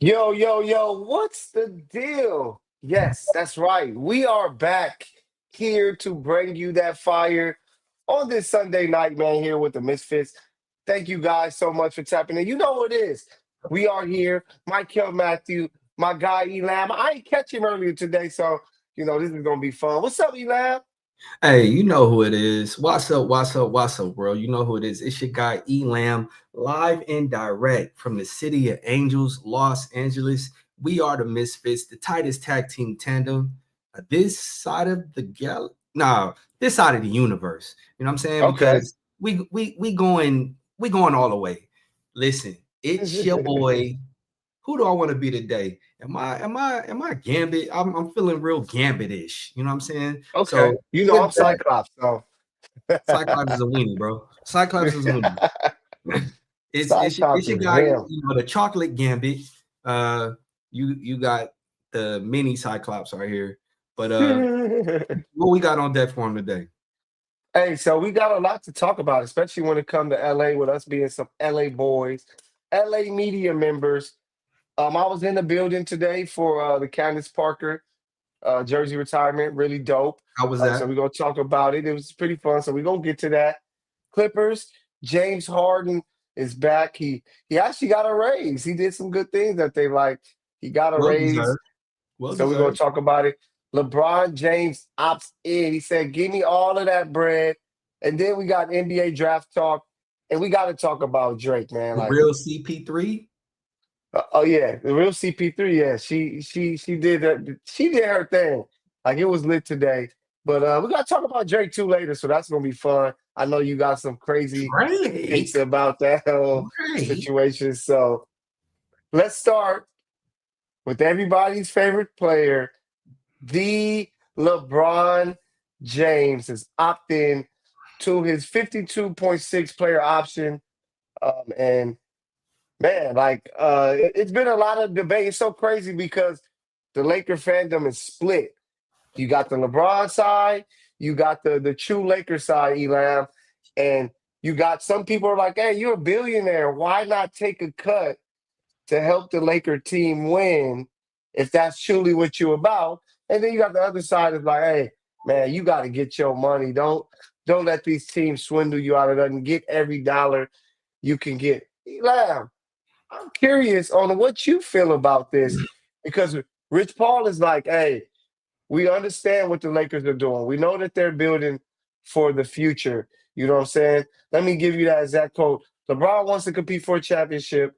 Yo, yo, yo, what's the deal? Yes, that's right. We are back here to bring you that fire on this Sunday night, man, here with the Misfits. Thank you guys so much for tapping in. You know what it is. We are here. Mykell, Mathieu, my guy Elam. I ain't catch him earlier today, so this is gonna be fun. What's up, Elam? Hey, you know who it is. What's up? What's up? What's up, bro? You know who it is. It's your guy Elam, live and direct from the city of Angels, Los Angeles. We are the Misfits, the tightest tag team tandem. This side of the this side of the universe. You know what I'm saying? Okay. Because we going all the way. Listen, it's your boy. Who do I want to be today? Am I Gambit? I'm feeling real Gambit-ish. You know what I'm saying? Okay. So I'm with that, Cyclops, so Cyclops is a weenie, bro. Cyclops is a weenie. It's Cyclops your is guy, him. the chocolate Gambit. Uh, you got the mini Cyclops right here. But what we got on deck for him today? Hey, so we got a lot to talk about, especially when it comes to LA, with us being some LA boys, LA media members. I was in the building today for the Candace Parker jersey retirement, really dope. How was So that? we're gonna talk about it. It was pretty fun. So we're gonna get to that. Clippers, James Harden is back. He actually got a raise. He did some good things that they liked. He got a Well raise. deserved. Well So we're gonna deserved. talk about it. LeBron James opts in. He said, "Give me all of that bread." And then we got NBA draft talk, and we got to talk about Drake, man. The Like, real CP3. oh yeah, the real CP3. Yeah, she did that. She did her thing. Like it was lit today. But we got to talk about Drake too later, so that's gonna be fun. I know you got some crazy takes Drake. about that whole Drake. situation. So let's start with everybody's favorite player, the LeBron James is opting to his 52.6 player option. And man, like it's been a lot of debate. It's so crazy because the Laker fandom is split. You got the LeBron side, you got the true Laker side, Elam, and you got some people are like, hey, you're a billionaire. Why not take a cut to help the Laker team win if that's truly what you're about? And then you got the other side is like, hey, man, you got to get your money. Don't let these teams swindle you out of nothing. Get every dollar you can get. Elam, I'm curious on what you feel about this because Rich Paul is like, hey, we understand what the Lakers are doing. We know that they're building for the future. You know what I'm saying? Let me give you that exact quote. LeBron wants to compete for a championship.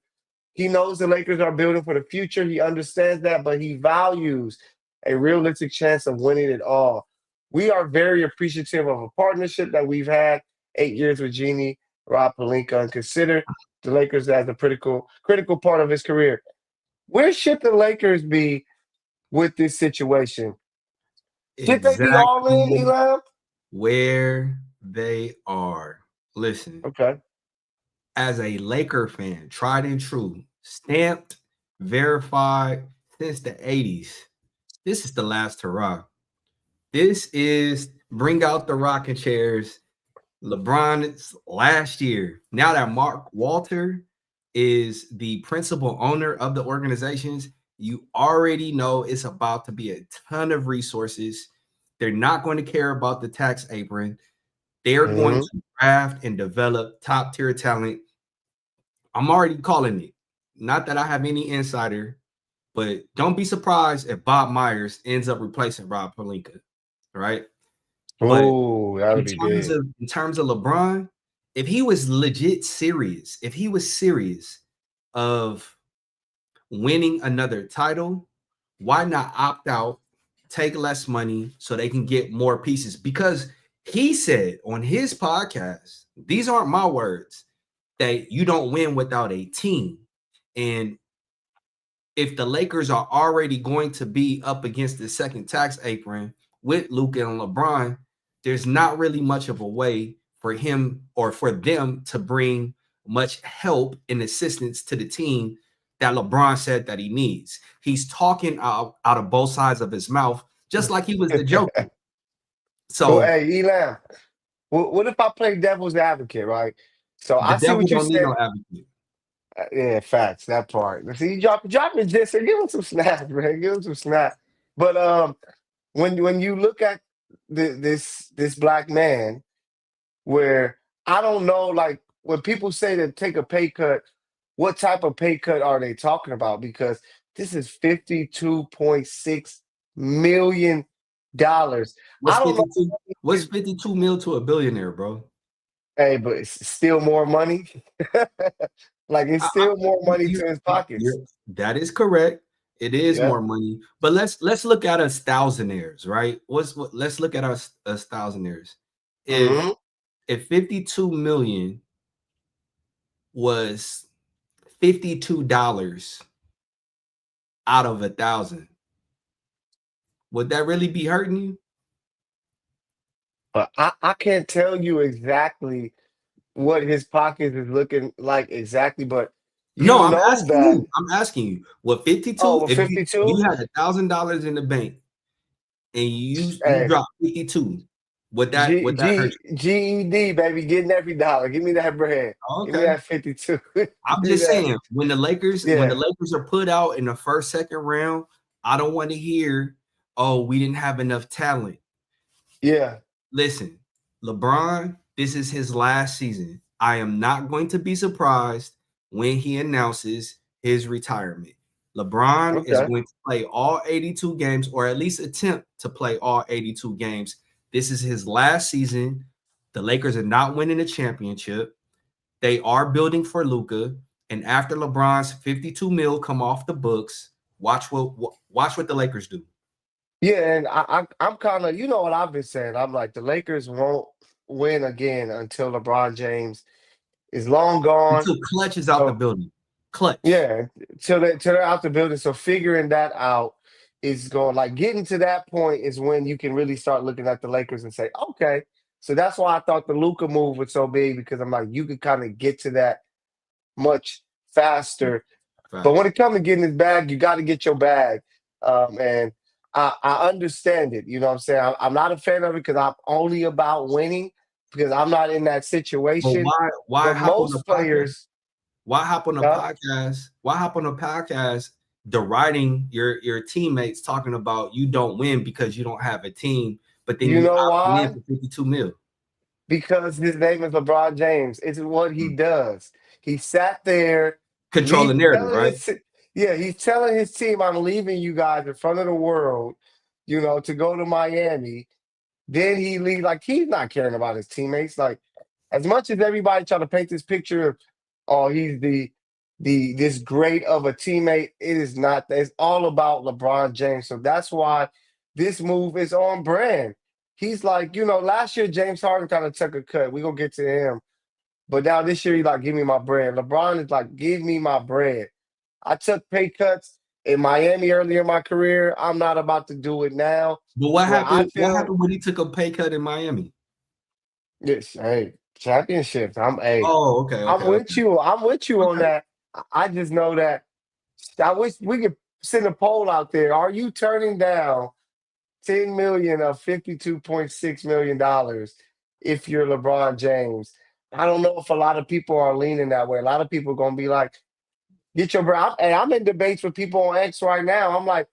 He knows the Lakers are building for the future. He understands that, but he values a realistic chance of winning it all. We are very appreciative of a partnership that we've had 8 years with Genie, Rob Pelinka, and consider the Lakers as a critical part of his career. Where should the Lakers be with this situation? Should they be all in, Exactly Elam? where they are. Listen, Okay. as a Laker fan, tried and true, stamped, verified since the 80s, this is the last hurrah. This is bring out the rocking chairs. LeBron's last year. Now that Mark Walter is the principal owner of the organizations, you already know it's about to be a ton of resources. They're not going to care about the tax apron. They're going Hmm. to draft and develop top tier talent. I'm already calling it. Not that I have any insider, but don't be surprised if Bob Myers ends up replacing Rob Pelinka, right? But Oh, that'll be big. in terms of LeBron, if he was legit serious, if he was serious of winning another title, why not opt out, take less money so they can get more pieces? Because he said on his podcast, these aren't my words, that you don't win without a team. And if the Lakers are already going to be up against the second tax apron with Luka and LeBron, there's not really much of a way for him or for them to bring much help and assistance to the team that LeBron said that he needs. He's talking out of both sides of his mouth, just like he was the Joker. Well, So hey, Elam, what if I play devil's advocate, right? So the I see devil what you don't need said. no advocate. Yeah, facts. That part. See, you drop it just give him some snaps, man. Give him some snaps. But when you look at this black man, where I don't know, like when people say to take a pay cut, what type of pay cut are they talking about? Because this is $52.6 million. What's I don't know. 52? What's 52 mil to a billionaire, bro? Hey, but it's still more money. Like it's I, still more money you, to his pockets. that is correct. It is Yeah. more money, but let's look at us thousandaires, right? Let's look at us thousandaires. If Hmm. if 52 million was $52 out of 1,000, would that really be hurting you? But I can't tell you exactly what his pockets is looking like exactly, but you No, I'm know asking that. you. I'm asking you. What Oh, 52? well, If you 52. had $1,000 in the bank and you Hey, drop 52, would that hurt GED, baby, getting every dollar. Give me that bread. you? Give me Okay. that 52. Give I'm me just that. saying when the Yeah, Lakers are put out in the first, second round, I don't want to hear, oh, we didn't have enough talent. yeah. Listen, LeBron, this is his last season. I am not going to be surprised when he announces his retirement. LeBron is Okay. going to play all 82 games, or at least attempt to play all 82 games. This is his last season. The Lakers are not winning a championship. They are building for Luka. And after LeBron's 52 mil come off the books, watch what the Lakers do. Yeah, and I'm kind of, you know what I've been saying. I'm like, the Lakers won't win again until LeBron James is long gone. Until Clutch is out the So building. Clutch. yeah, till they're out the building. So figuring that out is going, like, getting to that point is when you can really start looking at the Lakers and say, okay. So that's why I thought the Luka move was so big, because I'm like, you could kind of get to that much faster. But when Facts. it comes to getting his bag, you got to get your bag. And I understand it. You know what I'm saying? I'm not a fan of it because I'm only about winning, because I'm not in that But situation. why But hop on the most podcast? players, Why hop on a huh? podcast? Why hop on a podcast deriding your teammates talking about you don't win because you don't have a team, but then You you know opt in why? for 52 mil. Because his name is LeBron James. It's what he Hmm. does. He sat there. Control the He's narrative, telling right? yeah, he's telling his team, I'm leaving you guys in front of the world, to go to Miami. Then he leave, like, he's not caring about his teammates. Like, as much as everybody try to paint this picture of, oh, he's the this great of a teammate, it is not. It's all about LeBron James. So that's why this move is on brand. He's like, last year James Harden kind of took a cut. We're gonna get to him. But now this year he's like, give me my bread. LeBron is like, give me my bread. I took pay cuts in Miami earlier in my career. I'm not about to do it now. But what Where I happened? What feel happened when he took a pay cut in Miami? Yes, hey, championships. Oh, okay, I'm okay, with okay, you. I'm with you on okay. that. I just know that I wish we could send a poll out there. Are you turning down 10 million of $52.6 million if you're LeBron James? I don't know if a lot of people are leaning that way. A lot of people are gonna be like, get your bro. Hey, I'm in debates with people on X right now. I'm like,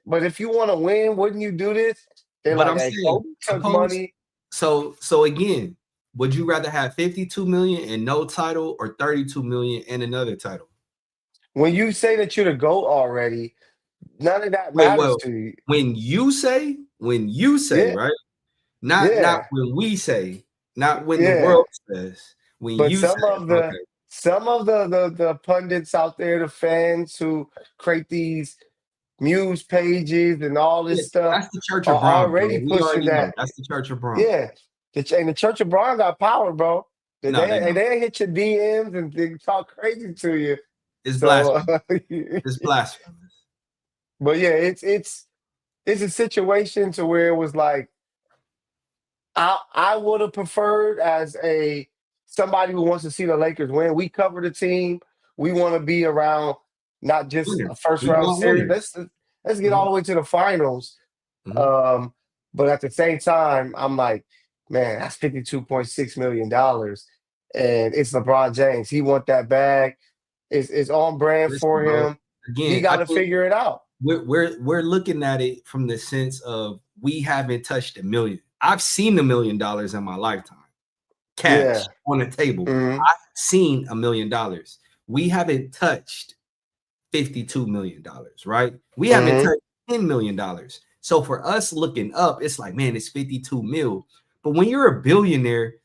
but if you want to win, wouldn't you do this? They're But like, I'm hey, saying, Kobe took suppose money. so again, would you rather have 52 million and no title or 32 million and another title? When you say that you're the GOAT already, none of that Wait, matters well, to you. when you say, Yeah, right? Not yeah, when we say, not when the yeah. world says. When But you say, some of the okay, some of the pundits out there, the fans who create these news pages and all yeah, this stuff, that's the Church are of Bron, bro. already We pushing already know that. that's the Church of Bron. Yeah, and the Church of Brian got power, bro. They No, they they, don't. they hit your DMs and they talk crazy to you. It's So, blasphemous. It's blasphemous. but yeah, it's a situation to where it was like, I would have preferred, as a somebody who wants to see the Lakers win. We cover the team. We want to be around, not just a Winners. first We round want series. winners. Let's get all Mhm, the way to the finals. mhm. Um, but at the same time, I'm like, man, that's $52.6 million, and it's LeBron James. He want that bag. is on brand Listen, for bro. him. He Again, got I to think figure it out. we're looking at it from the sense of we haven't touched $1 million. I've seen $1 million in my lifetime, cash Yeah. on the table. Mm-hmm. I've seen $1 million. We haven't touched $52 million, right? We haven't Mm-hmm. touched $10 million. So for us looking up, it's like, man, it's 52 mil. But when you're a billionaire,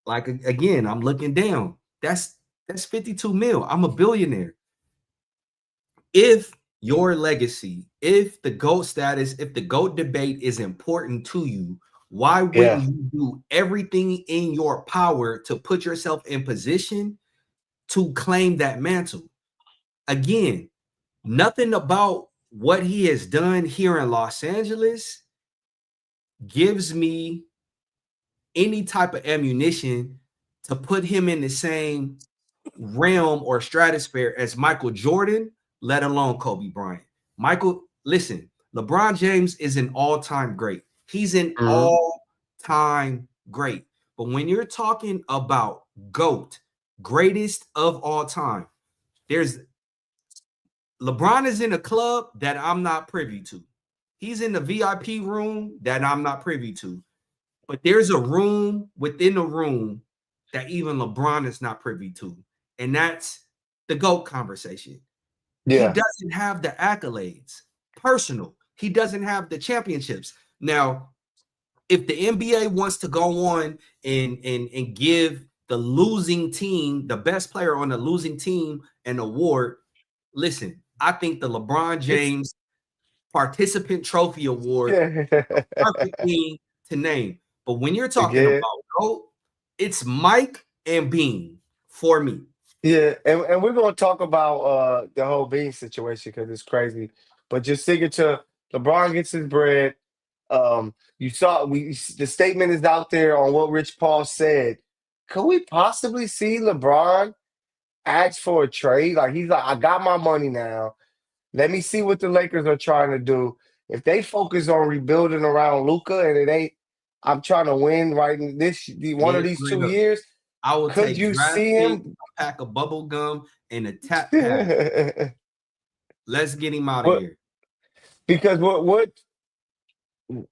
like again, I'm looking down. That's 52 mil. I'm a billionaire. If your legacy, if the GOAT status, if the GOAT debate is important to you, why Yeah. wouldn't you do everything in your power to put yourself in position to claim that mantle? Again, nothing about what he has done here in Los Angeles gives me any type of ammunition to put him in the same realm or stratosphere as Michael Jordan, let alone Kobe Bryant. Michael, listen, LeBron James is an all-time great. He's an Mm-hmm. all-time great. But when you're talking about GOAT, greatest of all time, there's LeBron is in a club that I'm not privy to. He's in the VIP room that I'm not privy to. But there's a room within the room that even LeBron is not privy to. And that's the GOAT conversation. He Yeah. doesn't have the accolades, personal. He doesn't have the championships. Now, if the NBA wants to go on and give the losing team, the best player on the losing team, an award, listen, I think the LeBron It's James Participant Trophy Award yeah. is the perfect thing to name. But when you're talking Again. about GOAT, it's Mike and Bean for me. Yeah, and we're gonna talk about the whole Bean situation because it's crazy. But just sticking to LeBron gets his bread. You saw the statement is out there on what Rich Paul said. Could we possibly see LeBron ask for a trade? Like he's like, I got my money now. Let me see what the Lakers are trying to do. If they focus on rebuilding around Luca and it ain't, I'm trying to win right in one of Yeah, these straight 2 years. I will Could take you draft see pick, him? a pack of bubble gum, and a tap pad. Let's get him out of What here. because what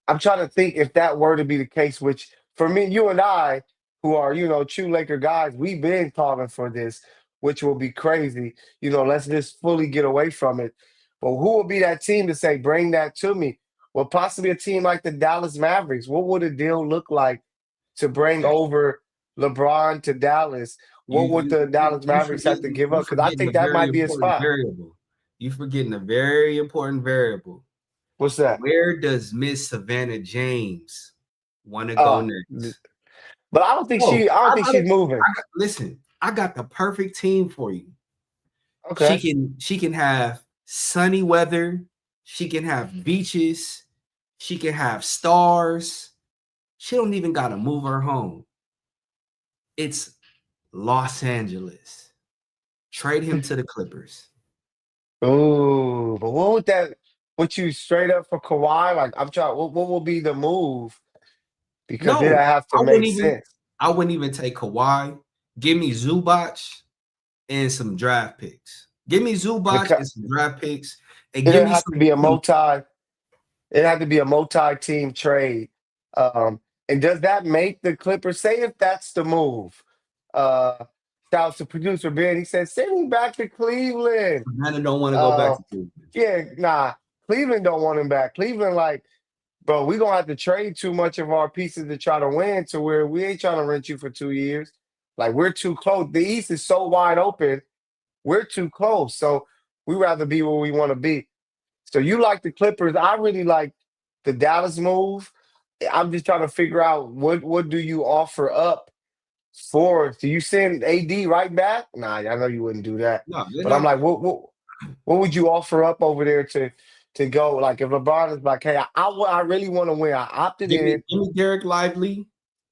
I'm trying to think if that were to be the case, which for me, you and I, who are, true Laker guys, we've been calling for this, which will be crazy. Let's just fully get away from it. But who will be that team to say, bring that to me? Well, possibly a team like the Dallas Mavericks. What would a deal look like to bring over LeBron to Dallas? You What would you the you Dallas Mavericks have to give you up? Because I forgetting think a that very might be a important spot. variable. You forgetting a very important variable. What's that? Where does Miss Savannah James want to go Uh, next? but I don't think Oh, I don't think she's moving. listen. I got the perfect team for you. Okay. She can have sunny weather. She can have beaches. She can have stars. She don't even gotta move her home. It's Los Angeles. Trade him to the Clippers. Ooh, but what would that put you straight up for Kawhi? Like I'm trying. What will be the move? Because it No, have to I make wouldn't even. sense. I wouldn't even take Kawhi. Give me Zubac and some draft picks. Give me Zubac Because and some draft picks, and give it'll me have to be a some multi. It had to be a multi-team trade. Um, and does that make the Clippers? Say if that's the move. Uh, Shout out to producer Ben. He said, "Send him back to Cleveland." Savannah don't want to go back Uh, to Cleveland. yeah, nah. Cleveland don't want him back. Cleveland like. Bro, we're gonna have to trade too much of our pieces to try to win to where we ain't trying to rent you for 2 years. Like we're too close. The East is so wide open, we're too close. So we rather be where we want to be. So you like the Clippers. I really like the Dallas move. I'm just trying to figure out what do you offer up for? Do you send AD right back? Nah, I know you wouldn't do that. No, they're But I'm not. like, what would you offer up over there to go? Like if LeBron is like, hey, I really want to win. I opted in. Give me Derek Lively.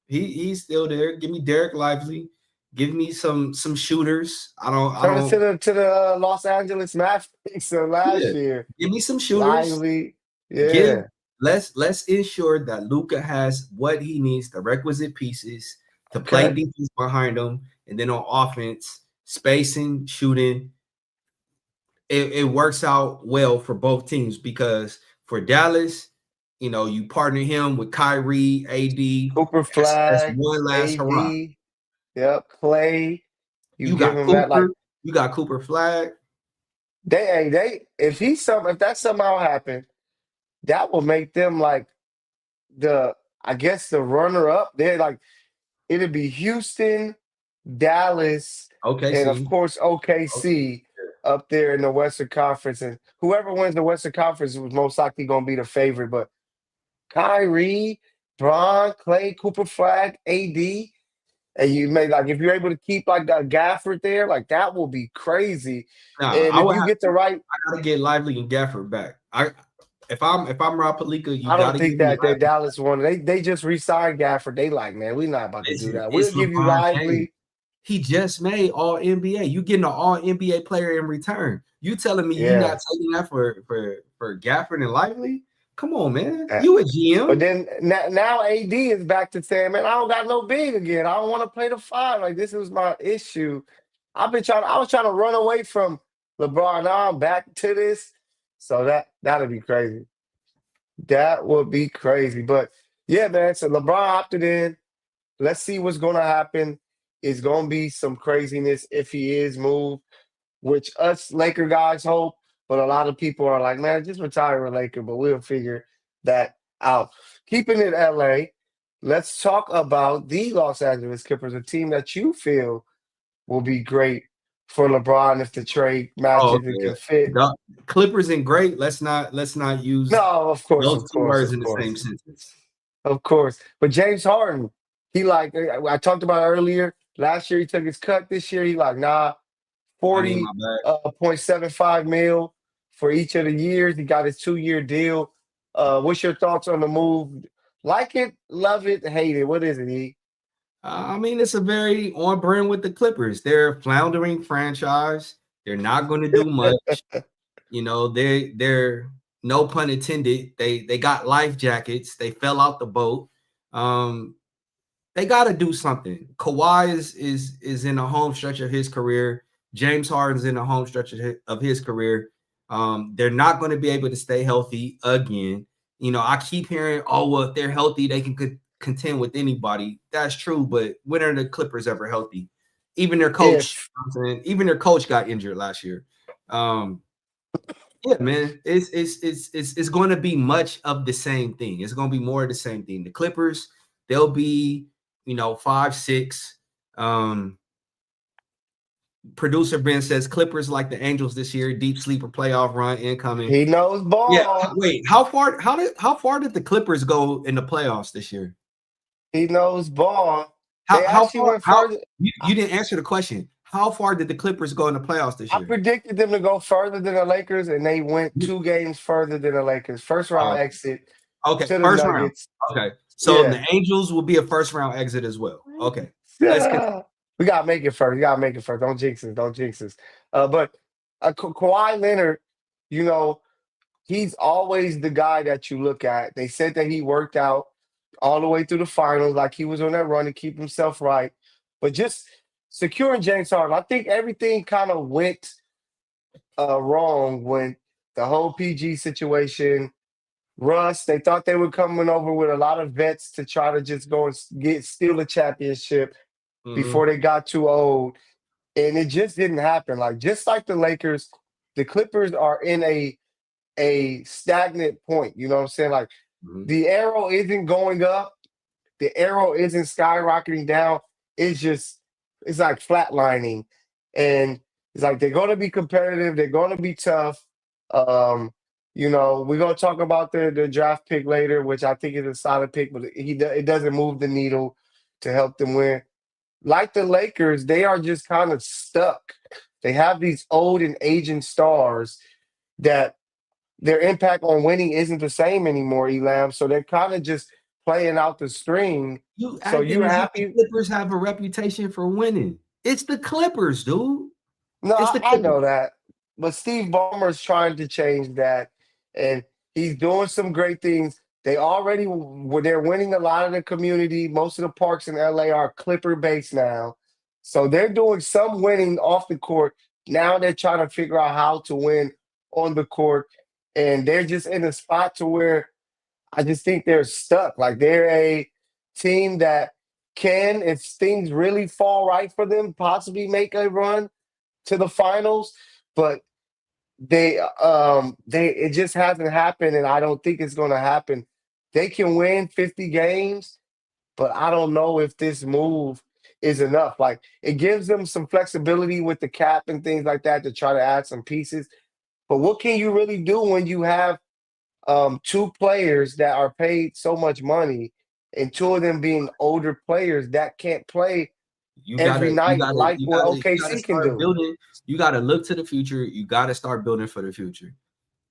He's still there. Give me Derek Lively. Give me some shooters. I Turn us don't. to the Los Angeles Mavericks of last Yeah. year. Give me some shooters. Lively, Give yeah. let's ensure that Luca has what he needs, the requisite pieces to play Okay, defense behind him, and then on offense, spacing, shooting. it works out well for both teams because for Dallas, you partner him with Kyrie, AD. Cooper That's Flag, one last hurrah. AD, yep, Clay. You You give got him that like Cooper, you got Cooper Flag. they if that somehow happened, that will make them like the I guess the runner up. They're like it'd be Houston, Dallas, Okay, and of see. course OKC up there in the Western Conference. And whoever wins the Western Conference was most likely going to be the favorite. But Kyrie, Bron, Clay, Cooper Flag, AD, and you may like if you're able to keep like a Gafford there, like that will be crazy. Nah, And I if would you have get the right, I gotta get Lively and Gafford back. If I'm Rob Palika, you I don't gotta give think me that Lively. Dallas won. They just re-signed Gafford. They like, man, we're not about to do Listen, that. We'll it's give you LeBron James. Lively. He just made All NBA. You getting an All NBA player in return. You telling me you Yeah. not taking that for Gafford and Lively? Come on, man. You a But GM? then now AD is back to saying, man, I don't got no big again. I don't want to play the five. Like this was my issue. I was trying to run away from LeBron. Now I'm back to this. So that'd be crazy. That would be crazy. But yeah, man. So LeBron opted in. Let's see what's gonna happen. It's gonna be some craziness if he is moved, which us Laker guys hope, but a lot of people are like, man, just retire a Laker, but we'll figure that out. Keeping it LA, let's talk about the Los Angeles Clippers, a team that you feel will be great for LeBron if the trade Oh, matches and okay. can fit. The Clippers and great. Let's not use No, those of two course, words of in the same course, sentence. of course. But James Harden, he like I talked about earlier. Last year he took his cut. This year he like, nah, I need my 40 bag. 0.75 mil for each of the years. He got his 2-year deal. What's your thoughts on the move? Like it, love it, hate it. What is it, E? I mean, it's a very on brand with the Clippers. They're a floundering franchise. They're not going to do much. They're no pun intended. They got life jackets. They fell out the boat. Um, they got to do something. Kawhi is in the home stretch of his career. James Harden's in the home stretch of his career. They're not going to be able to stay healthy again. I keep hearing, oh well, if they're healthy, they can contend with anybody. That's true, but when are the Clippers ever healthy? Even their coach, If even their coach got injured last year. Yeah, man, it's going to be much of the same thing. It's going to be more of the same thing. The Clippers, they'll be 5-6. Producer Ben says Clippers like the Angels this year, deep sleeper playoff run incoming. he knows Yeah, ball, wait, how far did the Clippers go in the playoffs this year? he knows ball. How They how actually far went how further. you didn't answer the question. How far did the Clippers go in the playoffs this I year? predicted them to go further than the Lakers, and they went 2 games further than the Lakers. First round Uh, exit okay, to the first round. Nuggets. Okay, so Yeah. the Angels will be a first round exit as well. Okay, let's continue. Yeah. We gotta make it first. We gotta make it first. Don't jinx us. Don't jinx us. But Kawhi Leonard, you know, he's always the guy that you look at. They said that he worked out all the way through the finals, like he was on that run to keep himself right. But just securing James Harden, I think everything kind of went wrong when the whole PG situation. Russ, they thought they were coming over with a lot of vets to try to just go and steal a championship before Mhm, they got too old. And it just didn't happen. Like just like the Lakers, the Clippers are in a stagnant point. You know what I'm saying? Like mhm. the arrow isn't going up, the arrow isn't skyrocketing down. It's like flatlining. And it's like they're gonna be competitive, they're gonna be tough. Um, we're gonna talk about the draft pick later, which I think is a solid pick, but it doesn't move the needle to help them win. Like the Lakers, they are just kind of stuck. They have these old and aging stars that their impact on winning isn't the same anymore, Elam. So they're kind of just playing out the string. You So acting you're as if the happy? Clippers have a reputation for winning. It's the Clippers, dude. No, It's the I know Clippers. that. But Steve Ballmer's trying to change that. And he's doing some great things. They're winning a lot of the community. Most of the parks in LA are Clipper based now. So they're doing some winning off the court. Now they're trying to figure out how to win on the court, and they're just in a spot to where I just think they're stuck. Like they're a team that can, if things really fall right for them, possibly make a run to the finals. But they it just hasn't happened, and I don't think it's going to happen. They can win 50 games, but I don't know if this move is enough. Like it gives them some flexibility with the cap and things like that to try to add some pieces. But what can you really do when you have two players that are paid so much money, and two of them being older players that can't play You every gotta, you night gotta, like you what gotta, you gotta OKC can start do? building. You gotta look to the future. You gotta start building for the future.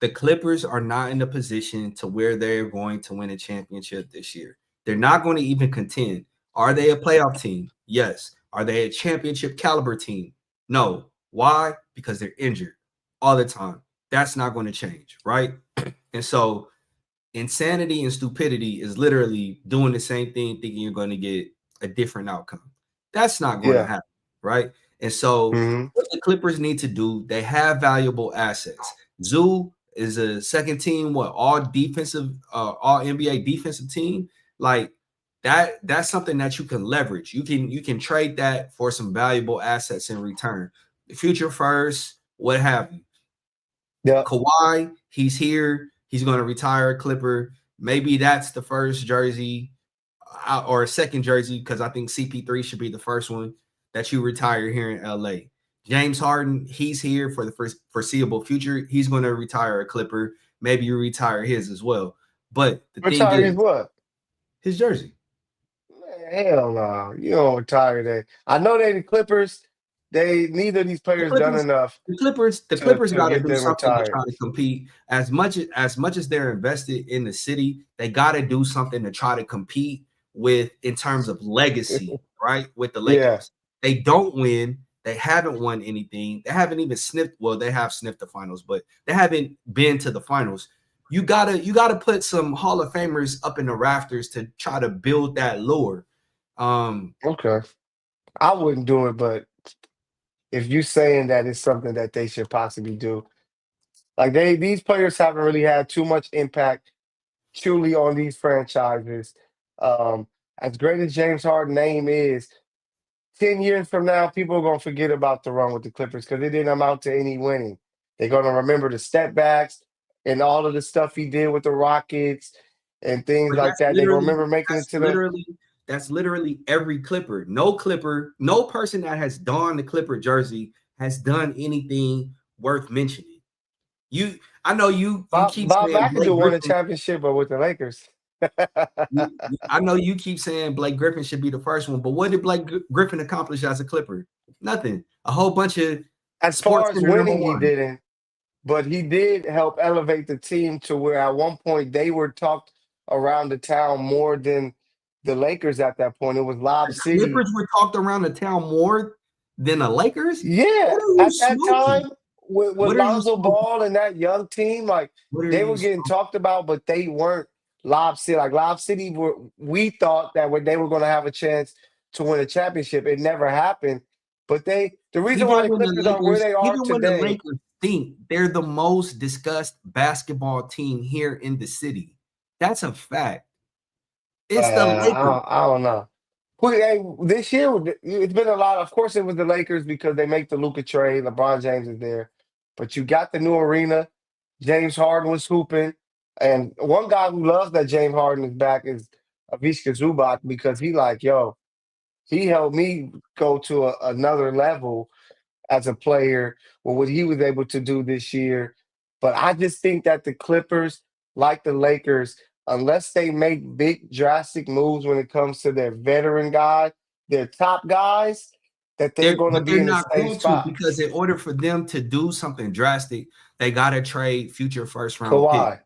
The Clippers are not in a position to where they're going to win a championship this year. They're not going to even contend. Are they a playoff team? Yes. Are they a championship caliber team? No. Why? Because they're injured all the time. That's not going to change, right? And so insanity and stupidity is literally doing the same thing, thinking you're going to get a different outcome. That's not going to Yeah. happen, right? And so, Hmm. what the Clippers need to do, they have valuable assets. Zoo is a second team, what all defensive, all NBA defensive team. Like that's something that you can leverage. You can trade that for some valuable assets in return. The future first, what have you. Yeah. Kawhi, he's here. He's going to retire a Clipper. Maybe that's the first jersey or a second jersey because I think CP3 should be the first one that you retire here in LA. James Harden, he's here for the first foreseeable future. He's going to retire a Clipper. Maybe you retire his as well. But the thing Retire is is, what? his jersey. Man, hell no. You don't retire that. I know they the Clippers. They neither of these The players done Clippers, enough the to Clippers got to get do them something to retired. try to compete. As much as they're invested in the city, they got to do something to try to compete with in terms of legacy, right? With the Yeah. Lakers, they don't win. They haven't won anything. They haven't even sniffed. Well, they have sniffed the finals, but they haven't been to the finals. You gotta put some Hall of Famers up in the rafters to try to build that lore. Um, Okay. I wouldn't do it, but if you saying that it's something that they should possibly do, like these players haven't really had too much impact truly on these franchises. Um, as great as James Harden's name is, 10 years from now, people are going to forget about the run with the Clippers because it didn't amount to any winning. They're going to remember the step backs and all of the stuff he did with the Rockets and things But like that. They're going to remember making it that's to the. literally that's literally every Clipper, no person that has donned the Clipper jersey has done anything worth mentioning. I know you keep Bob saying McAdoo Blake won a Griffin. championship with the Lakers. I know you keep saying Blake Griffin should be the first one, but what did Blake Griffin accomplish as a Clipper? Nothing. A whole bunch of As sports far as center number winning, he one. didn't, but he did help elevate the team to where at one point they were talked around the town more than the Lakers at that point. It was Lob The City. Clippers were talked around the town more than the Lakers. Yeah, What are you at that smoking? time with What are you Lonzo smoking? Ball and that young team, like What are they you were getting smoking? talked about, but they weren't Lob City. Like Lob City were, we thought that when they were going to have a chance to win a championship, it never happened. But the reason why the Clippers are where they are Even when the today. Lakers think they're the most discussed basketball team here in the city. That's a fact. It's the Lakers. I don't know. Hey, this year it's been a lot. Of course, it was the Lakers because they make the Luka trade. LeBron James is there, but you got the new arena. James Harden was hooping, and one guy who loves that James Harden is back is Avishka Zubac because he like, yo, he helped me go to another level as a player with what he was able to do this year. But I just think that the Clippers, like the Lakers, unless they make big drastic moves when it comes to their veteran guys, their top guys, that they're going to But be they're in the not same going to spot. because in order for them to do something drastic, they got to trade future first round picks.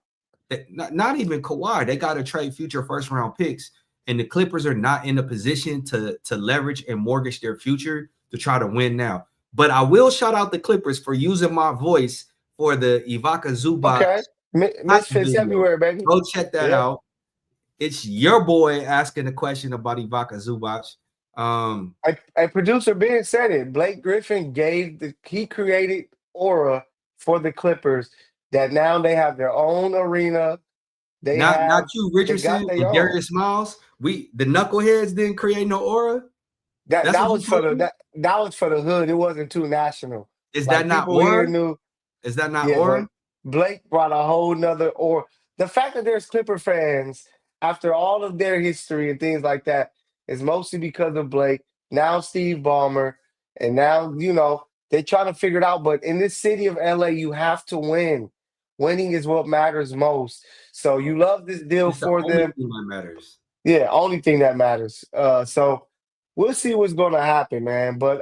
Kawhi. Not even Kawhi. They got to trade future first round picks. And the Clippers are not in a position to leverage and mortgage their future to try to win now. But I will shout out the Clippers for using my voice for the Ivica Zubac Okay. hype Misfits video. everywhere, baby. Go check that Yeah. out. It's your boy asking a question about Ivica Zubac. A producer Ben said it. Blake Griffin he created aura for the Clippers that now they have their own arena. not you, They got Richardson their and own. Darius Miles. The knuckleheads didn't create no aura. That That's that what you was for told the me. that was for the hood. It wasn't too national. Is that Like not people here aura? knew, Is that not yeah, aura? but Blake brought a whole nother or the fact that there's Clipper fans after all of their history and things like that is mostly because of Blake. Now Steve Ballmer, and now they're trying to figure it out. But in this city of LA, you have to win. Winning is what matters most. So you love this deal It's the for only them. thing that matters. Yeah, only thing that matters. So we'll see what's going to happen, man. But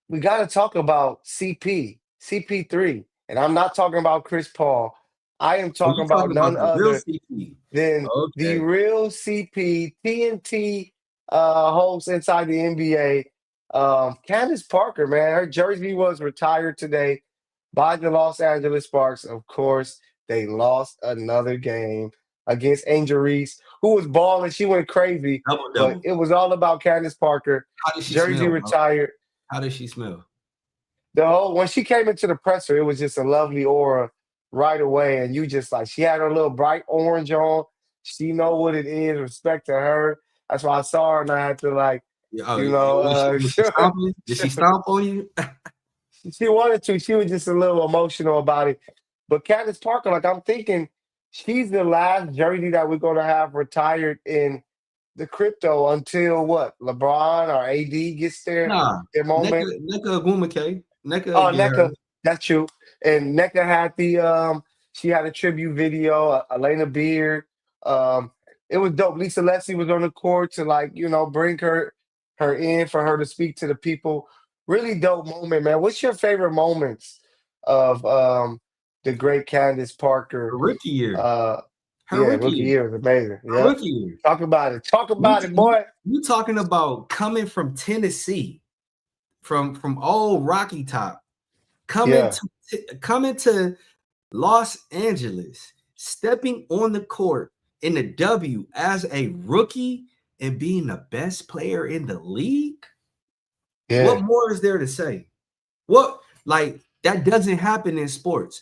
we got to talk about CP3, and I'm not talking about Chris Paul. I am Oh, talking you about talking about none the real other CP? than the Okay. real CP TNT host inside the NBA. Candace Parker, man, her jersey was retired today by the Los Angeles Sparks. Of course, they lost another game against Angel Reese, who was balling. She went crazy, Double but double. it was all about Candace Parker. How did she Jersey smell, bro? retired. How did she smell? The whole when she came into the presser, it was just a lovely aura right away, and you just like she had her little bright orange on. She know what it is. Respect to her. That's why I saw her, and I had to like, Yeah, oh, you know, was she stomping? Did she stomp on you? she wanted to. She was just a little emotional about it. But Candace Parker, like I'm thinking, she's the last jersey that we're gonna have retired in the crypto until what LeBron or AD gets Nah. their moment. Neka Agumake. Neka Oh, get her. NECA, that's true. And NECA had she had a tribute video, Elena Beard. Um, it was dope. Lisa Leslie was on the court to like, bring her in for her to speak to the people. Really dope moment, man. What's your favorite moments of the great Candace Her Parker? rookie year. Uh Her yeah, rookie rookie year. year was amazing. Her Yep. rookie year. Talk about it. Talk You, about it, you, boy. you talking about coming from Tennessee, from old Rocky Top, coming Yeah. to Los Angeles, stepping on the court in the W as a rookie and being the best player in the league. What Yeah. more is there to say? What like that doesn't happen in sports.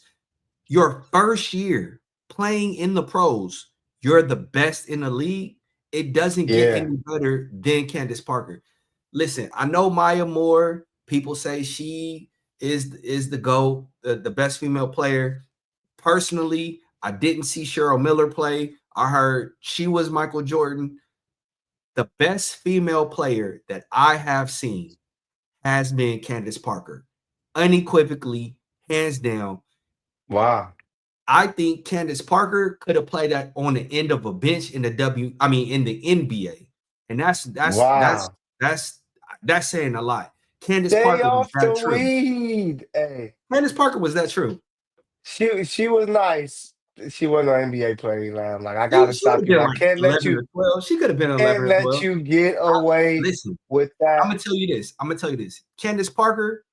Your first year playing in the pros, you're the best in the league. It doesn't get Yeah. any better than Candace Parker. Listen, I know Maya Moore. People say she is the GOAT, the best female player. Personally, I didn't see Cheryl Miller play. I heard she was Michael Jordan. The best female player that I have seen has been Candace Parker. Unequivocally, hands down. Wow. I think Candace Parker could have played that on the end of a bench in in the NBA. And Wow. that's saying a lot. Candace Stay Parker was off that the true. weed. Hey, Candace Parker was that true. she was nice. She wasn't an NBA player, man. Like I She, gotta she would stop have you. been I like can't let 11 you or 12. She could have been 11 can't or let 12. you get away Listen, with I'm that. gonna tell you this. I'm gonna tell you this. Candace Parker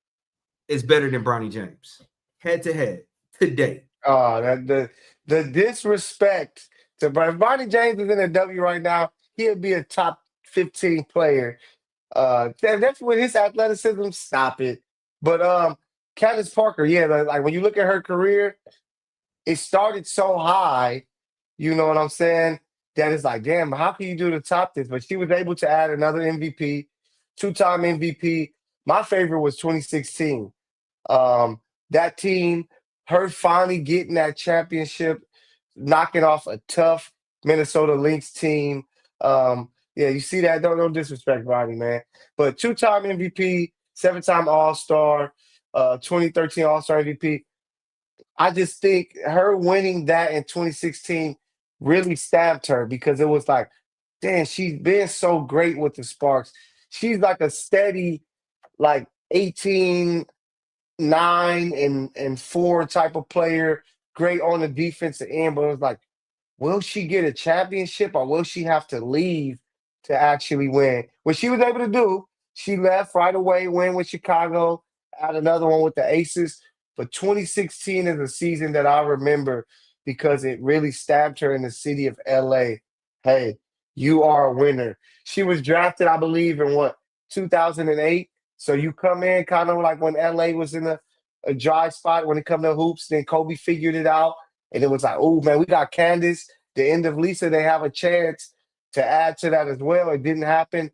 is better than Bronny James. Head to head today. That the disrespect to Brian. Bonnie James is in a W right now. He'd be a top 15 player. That's with his athleticism. Stop it. But Candace Parker, yeah, like when you look at her career, it started so high, you know what I'm saying? That it's like, damn, how can you do to top this? But she was able to add another MVP, two-time MVP. My favorite was 2016. Um, that team, her finally getting that championship, knocking off a tough Minnesota Lynx team. Yeah, you see that? Don't disrespect Ronnie, man. But two-time MVP, seven-time All-Star, 2013 All-Star MVP. I just think her winning that in 2016 really stabbed her because it was like, damn, she's been so great with the Sparks. She's like a steady, like 18, 9, and 4 type of player, great on the defensive end, but it was like, will she get a championship or will she have to leave to actually win? What she was able to do, she left right away, win with Chicago, had another one with the Aces. But 2016 is a season that I remember because it really stabbed her in the city of LA. Hey, you are a winner. She was drafted, I believe, in what 2008. So you come in kind of like when LA was in a dry spot when it come to hoops. Then Kobe figured it out, and it was like, oh man, we got Candace. The end of Lisa, they have a chance to add to that as well. It didn't happen.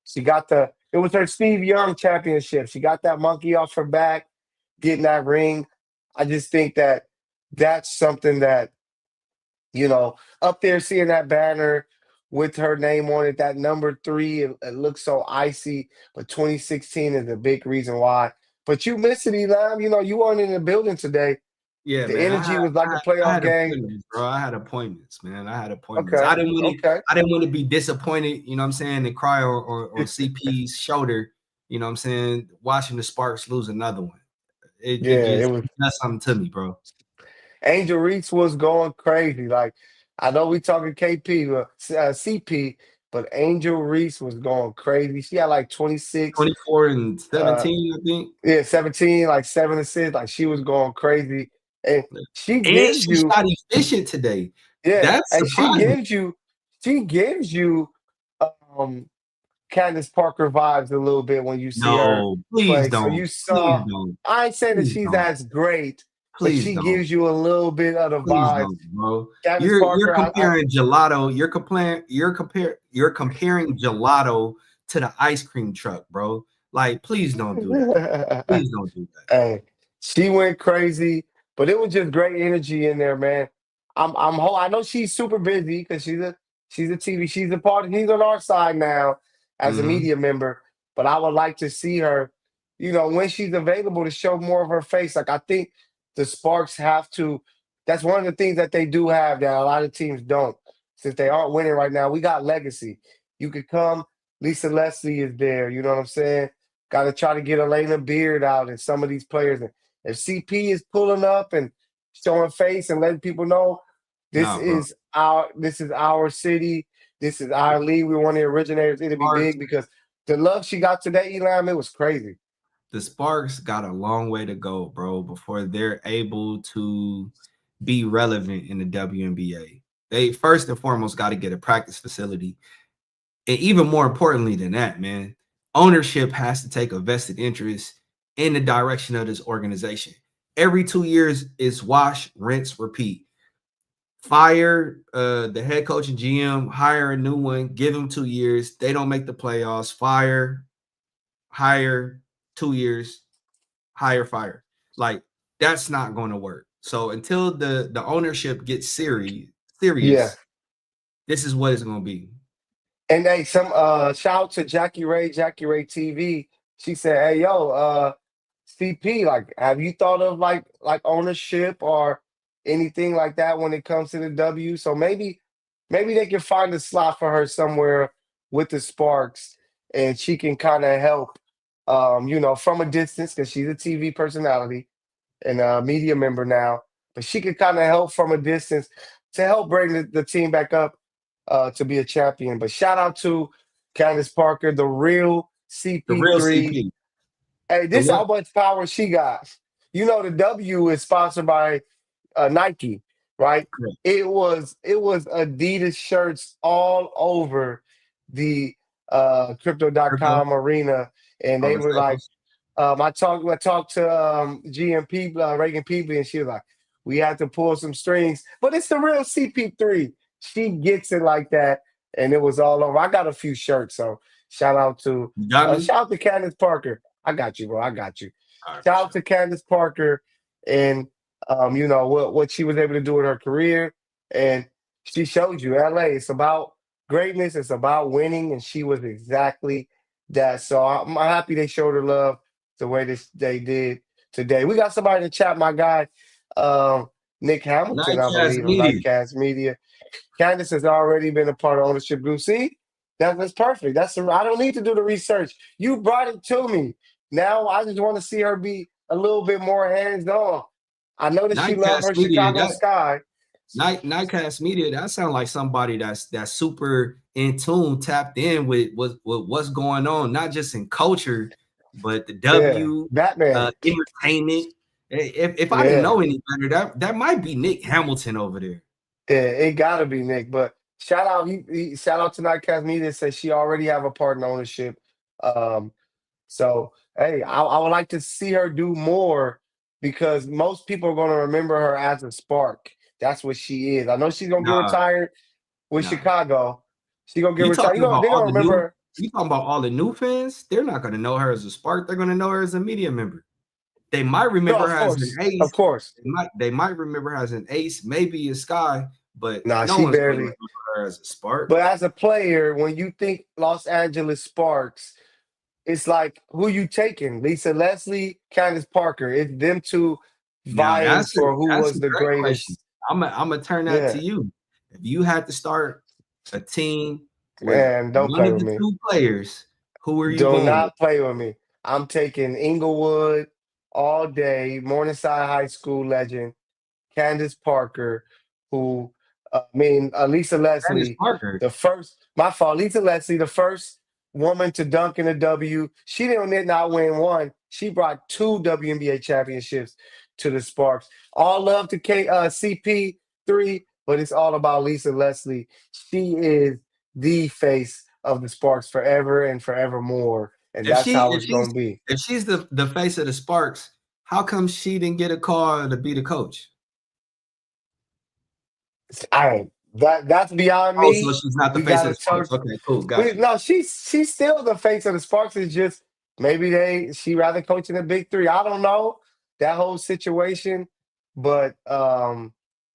She got it was her Steve Young championship. She got that monkey off her back, getting that ring. I just think that that's something that, up there seeing that banner with her name on it, that number 3, it looks so icy. But 2016 is a big reason why. But you missed it, Elam. You weren't in the building today. Yeah, The man. energy was like a I playoff had game. appointments, bro. I had appointments, man. I had appointments. Okay. Okay. I didn't want to be disappointed, you know what I'm saying, and cry on CP's shoulder, you know what I'm saying, watching the Sparks lose another one. It Yeah, it just was. does something to me, bro. Angel Reese was going crazy. Like, I know we talking KP, CP, but Angel Reese was going crazy. She had like 26, 24 and uh, 17, I think. yeah, 17, like 7 assists. Like, she was going crazy. And she And gives she you, shot efficient today. yeah, That's and surprising. she gives you um Candace Parker vibes a little bit when you see her No, please play. So don't. you Please saw, don't. I ain't saying that Please she's don't. as great, but Please she don't. gives you a little bit of the Please vibes. don't, bro. Candace You're Parker, comparing gelato. You're comparing gelato to the ice cream truck, bro. Like, please don't do that. Please don't do that. Hey, she went crazy, but it was just great energy in there, man. I know she's super busy because she's a TV. He's on our side now as a Mm-hmm. media member. But I would like to see her, when she's available to show more of her face. Like I think the Sparks have to. That's one of the things that they do have that a lot of teams don't. Since they aren't winning right now, we got legacy. You could come. Lisa Leslie is there. You know what I'm saying? Got to try to get Elena Beard out and some of these players. And if CP is pulling up and showing face and letting people know Nah, bro. this is our city, this is our league. We're one of the originators. It'll be Sparks, big because the love she got today, Elam, it was crazy. the Sparks got a long way to go, bro, before they're able to be relevant in the WNBA. They first and foremost got to get a practice facility. And even more importantly than that, man, ownership has to take a vested interest in the direction of this organization. Every 2 years is wash, rinse, repeat. Fire the head coach and GM, hire a new one, give them 2 years. They don't make the playoffs. Fire, hire, 2 years, hire, fire. Like, that's not going to work. So until the ownership gets serious, Yeah. this is what it's going to be. And hey, some shout out to Jackie Ray TV. She said, "Hey, yo, CP, like, have you thought of like ownership or anything like that when it comes to the W? So maybe they can find a slot for her somewhere with the Sparks, and she can kind of help, from a distance because she's a TV personality and a media member now. But she could kind of help from a distance to help bring the team back up to be a champion. But shout out to Candace Parker, the real The real CP3. CP. Hey, The this one how much power she got. The W is sponsored by Nike, right? It was Adidas shirts all over the crypto crypto.com arena, and on they the were like, staples. I talked to GMP Reagan Peebly, and she was like, we had to pull some strings, but it's the real CP3. She gets it like that, and it was all over. I got a few shirts, so shout out to You got me? shout out to Candace Parker. I got you, bro. I got you. All right, for Shout out sure. to Candace Parker and what she was able to do in her career, and she showed you LA. It's about greatness. It's about winning, and she was exactly that. So I'm happy they showed her love the way they did today. We got somebody in the chat, my guy, Nick Hamilton, I Nightcast believe, of Media. Nightcast Media. Candace has already been a part of ownership group. See, that's perfect. I don't need to do the research. You brought it to me. Now I just want to see her be a little bit more hands on. I know that she loved Nightcast her Media. Chicago Sky. Nightcast Media. That sounds like somebody that's super in tune, tapped in with what's going on, not just in culture, but the Yeah, W, Batman. entertainment. If I didn't Yeah, know any better, that might be Nick Hamilton over there. yeah, it gotta be Nick. But Shout out to Night Casmedia says she already have a part in ownership. Um, so hey, I would like to see her do more because most people are going to remember her as a spark. That's what she is. I know she's gonna get Nah, retired with nah. Chicago. She gonna get You retired. talking about They're all gonna the remember new? her. You talking about all the new fans? They're not going to know her as a Spark. They're going to know her as a media member. They might No, remember of her as an course, of ace. course. They might remember her as an ace, maybe a Sky, but Nah, no she one's going to barely. remember her as a Spark. But as a player, when you think Los Angeles Sparks, it's like who you taking? Lisa Leslie, Candace Parker. It's them two Now vying for who that's a was the great question. greatest. I'm gonna turn that to Yeah, you. If you had to start a team with and don't one play of with the me. two players, who are you Do going with? not play with me. I'm taking Inglewood all day. Morningside High School legend Candace Parker, who Lisa Candace Leslie, Parker. the first. My fault. Lisa Leslie, the first woman to dunk in a W. She did not win one. She brought two WNBA championships to the Sparks. All love to CP3, but it's all about Lisa Leslie. She is the face of the Sparks forever and forevermore, and If that's she how if it's she's gonna be. if she's the face of the Sparks, how come she didn't get a call to be the coach? I that's beyond Oh, so me. she's not the We face of gotta the Sparks. talk. Okay, cool, got you. No, she's still the face of the Sparks. It's just maybe she rather coach in the big three. I don't know that whole situation, but yeah,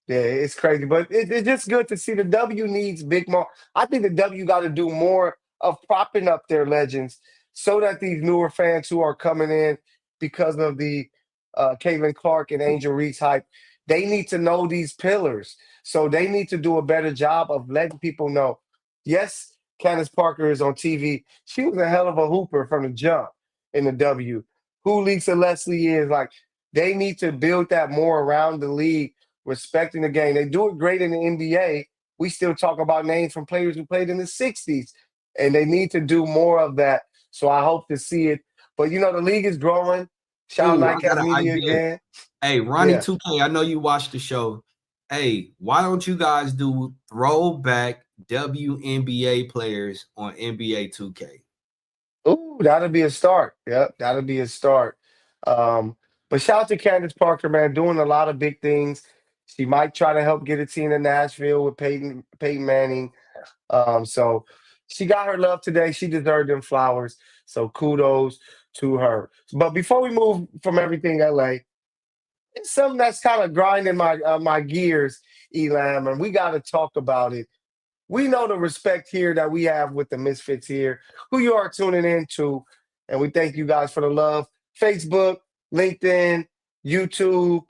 it's crazy. But it's just good to see the W needs big more. I think the W got to do more of propping up their legends so that these newer fans who are coming in because of the Caitlin Clark and Angel Reese hype, they need to know these pillars. So they need to do a better job of letting people know. Yes, Candace Parker is on TV. She was a hell of a hooper from the jump in the W. Who Lisa Leslie is, like, they need to build that more around the league, respecting the game. They do it great in the NBA. We still talk about names from players who played in the 60s, and they need to do more of that. So I hope to see it. But, the league is growing. Shout out Ooh, I got Nightcast an Media idea. again. Hey, Ronnie Yeah. 2K, I know you watched the show. Hey, why don't you guys do throwback WNBA players on NBA 2K? Ooh, that'll be a start. Yep, that'll be a start. Um, but shout out to Candace Parker, man, doing a lot of big things. She might try to help get a team in Nashville with Peyton Manning. So she got her love today. She deserved them flowers. So kudos to her. But before we move from everything LA, it's something that's kind of grinding my gears, Elam, and we got to talk about it. We know the respect here that we have with the Misfits here, who you are tuning into, and we thank you guys for the love. Facebook, LinkedIn, YouTube,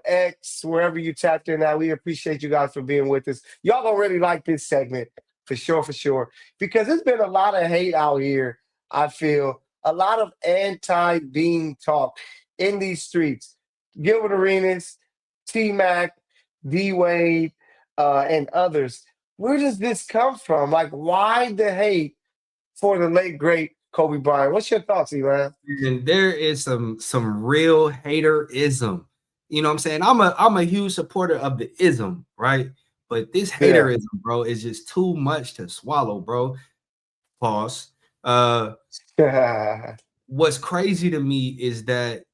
X, wherever you tapped in at, we appreciate you guys for being with us. Y'all gonna really like this segment for sure, because there's been a lot of hate out here. I feel a lot of anti-being talk in these streets. Gilbert Arenas, T Mac, D Wade, and others. Where does this come from? Like, why the hate for the late great Kobe Bryant? What's your thoughts, Elan? And there is some real haterism. You know what I'm saying? I'm a huge supporter of the ism, right? But this Yeah. haterism, bro, is just too much to swallow, bro. Pause. Uh, what's crazy to me is that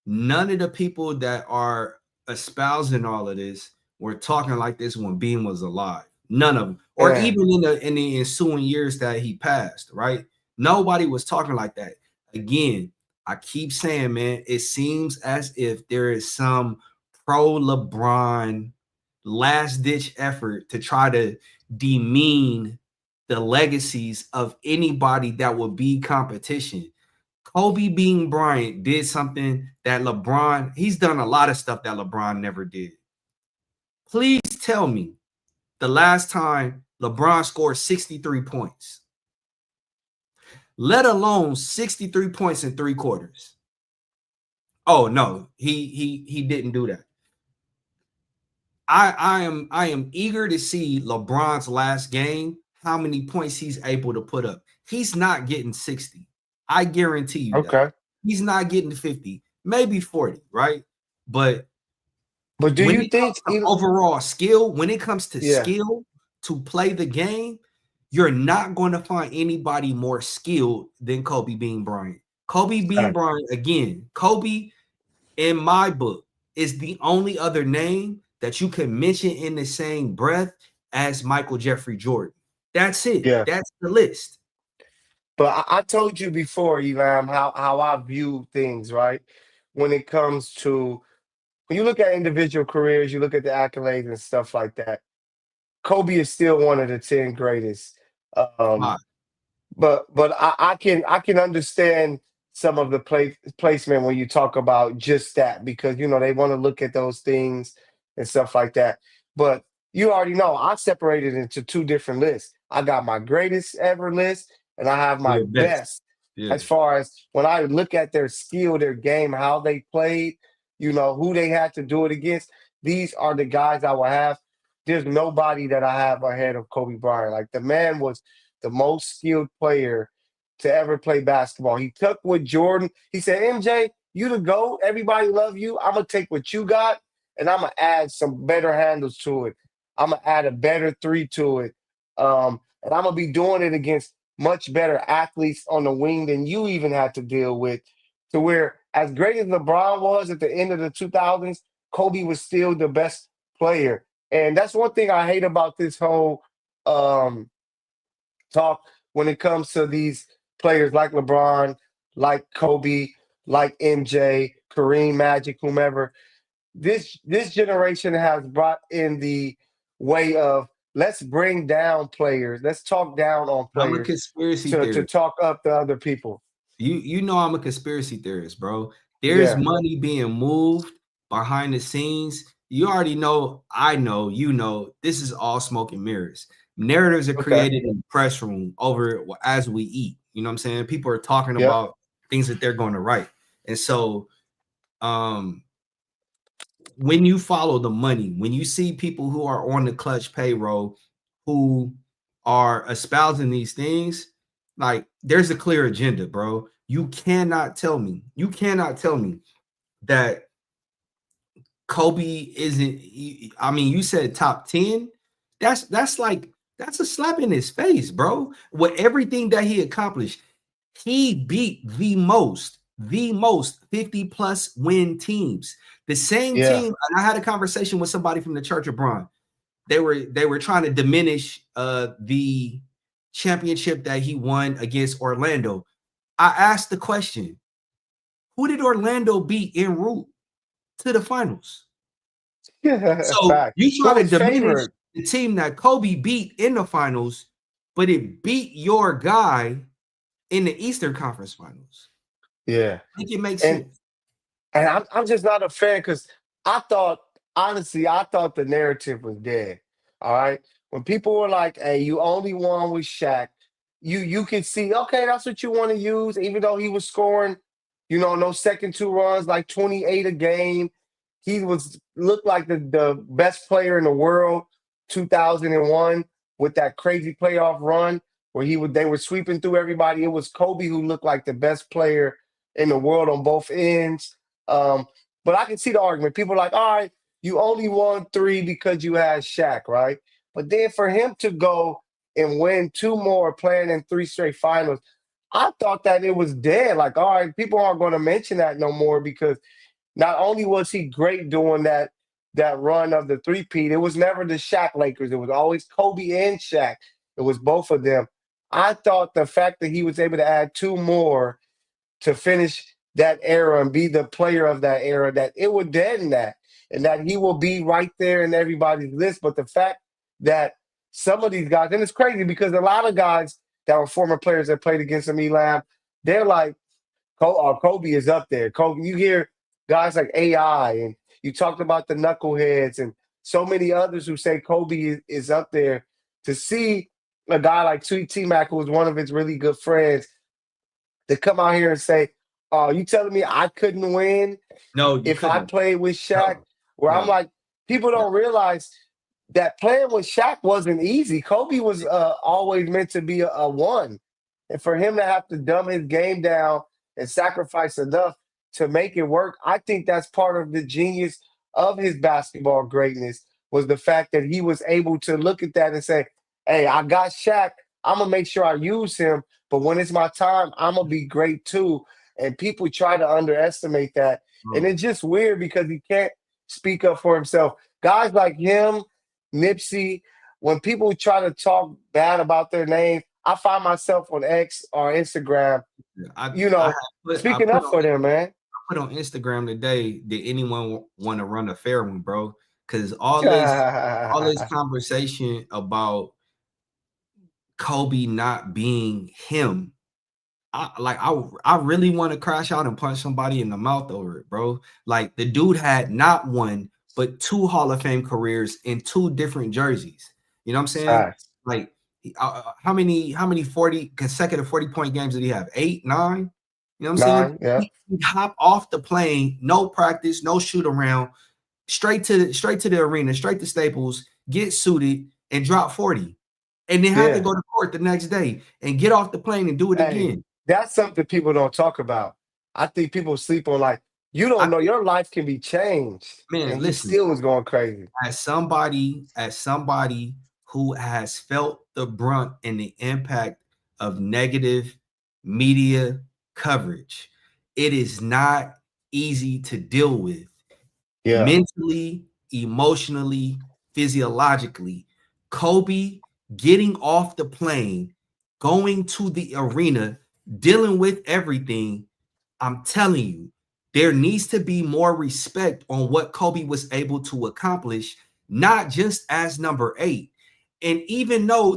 none of the people that are espousing all of this were talking like this when Beam was alive. None of them, or Yeah. even in the ensuing years that he passed. Right? Nobody was talking like that. Again, I keep saying, man, it seems as if there is some pro LeBron last ditch effort to try to demean the legacies of anybody that would be competition. Kobe being Bryant did something that he's done a lot of stuff that LeBron never did. Please tell me the last time LeBron scored 63 points, let alone 63 points in 3 quarters. Oh no, he didn't do that. I am eager to see LeBron's last game, how many points he's able to put up. He's not getting 60. I guarantee you that. Okay. He's not getting 50, maybe 40, right? But But do when you it comes think, to overall skill, when it comes to yeah, skill, to play the game, you're not going to find anybody more skilled than Kobe Bean Bryant. Kobe Bean Bryant, again, Kobe, in my book, is the only other name that you can mention in the same breath as Michael Jeffrey Jordan. That's it. Yeah. That's the list. But I told you before, Elam, how I view things, right? When it comes to when you look at individual careers, you look at the accolades and stuff like that. Kobe is still one of the 10 greatest. Um, Why? but I can understand some of the placement when you talk about just that because they want to look at those things and stuff like that. But you already know I separated into two different lists. I got my greatest ever list, and I have my Your best. best Yeah. as far as when I look at their skill, their game, how they played, who they had to do it against. These are the guys I will have. There's nobody that I have ahead of Kobe Bryant. Like the man was the most skilled player to ever play basketball. He took what Jordan, he said, MJ, you the GOAT. Everybody love you. I'm going to take what you got and I'm going to add some better handles to it. I'm going to add a better three to it. And I'm going to be doing it against much better athletes on the wing than you even had to deal with. To where, as great as LeBron was at the end of the 2000s, Kobe was still the best player. And that's one thing I hate about this whole um, talk when it comes to these players like LeBron, like Kobe, like MJ, Kareem, Magic, whomever. This generation has brought in the way of let's bring down players, let's talk down on I'm a players conspiracy to theorist. talk up the other people. You know I'm a conspiracy theorist, bro. There's Yeah. money being moved behind the scenes. You already know, I know, this is all smoke and mirrors. Narratives are Okay. created in the press room over as we eat. You know what I'm saying? People are talking Yep. about things that they're going to write. And so when you follow the money, when you see people who are on the clutch payroll who are espousing these things, like there's a clear agenda, bro. You cannot tell me that Kobe isn't. I mean, you said top 10. That's a slap in his face, bro. With everything that he accomplished, he beat the most 50 plus win teams. The same Yeah. team, and I had a conversation with somebody from the Church of Bron. They were trying to diminish the championship that he won against Orlando. I asked the question, who did Orlando beat en route to the finals? Yeah. So Fact. you Who try to was diminish favored? the team that Kobe beat in the finals, but it beat your guy in the Eastern Conference Finals. Yeah. I think it makes And sense. and I'm just not a fan because I thought, honestly, I thought the narrative was dead. All right. When people were like, hey, you only won with Shaq, you could see, okay, that's what you want to use, even though he was scoring, no second two runs, like 28 a game. He was looked like the best player in the world, 2001, with that crazy playoff run where they were sweeping through everybody. It was Kobe who looked like the best player in the world on both ends. Um, but I can see the argument. People are like, all right, you only won three because you had Shaq, right? But then for him to go and win two more playing in three straight finals, I thought that it was dead. Like, all right, people aren't going to mention that no more because not only was he great doing that run of the three-peat, it was never the Shaq Lakers. It was always Kobe and Shaq. It was both of them. I thought the fact that he was able to add two more to finish that era and be the player of that era, that it would deaden that and that he will be right there in everybody's list. But the fact that some of these guys, and it's crazy because a lot of guys that were former players that played against him, Elam, they're like, Kobe is up there. Kobe, you hear guys like AI, and you talked about the knuckleheads and so many others who say Kobe is up there. To see a guy like Sweet T Mac, who was one of his really good friends, to come out here and say, "Oh, you telling me I couldn't win No, you if I couldn't. played with Shaq?" No, Where I'm no, like, people no. don't realize that playing with Shaq wasn't easy. Kobe was always meant to be a one, and for him to have to dumb his game down and sacrifice enough to make it work, I think that's part of the genius of his basketball greatness. was the fact that he was able to look at that and say, hey, I got Shaq. I'm going to make sure I use him. But when it's my time, I'm going to be great too. And people try to underestimate that. And Bro. it's just weird because he can't speak up for himself. Guys like him, Nipsey, when people try to talk bad about their name, I find myself on X or Instagram, I you I know, speaking up for them, man. put on Instagram today. Did anyone want to run a fair one, bro? Because all this conversation about Kobe not being him, I really want to crash out and punch somebody in the mouth over it, bro. Like the dude had not one but two Hall of Fame careers in two different jerseys. You know what I'm saying? Facts. Like how many 40 consecutive 40-point games did he have? 8, 9? You know what I'm saying? 9, yeah. He hop off the plane, no practice, no shoot around, straight to the arena, straight to Staples, get suited and drop 40. And then have to Yeah. go to court the next day and get off the plane and do it Hey, again. that's something people don't talk about. I think people sleep on like, you don't know your life can be changed. Man, And he listen, still was going crazy. as somebody who has felt the brunt and the impact of negative media coverage, it is not easy to deal with Yeah. mentally, emotionally, physiologically. Kobe getting off the plane, going to the arena, dealing with everything. I'm telling you, there needs to be more respect on what Kobe was able to accomplish, not just as number 8. And even though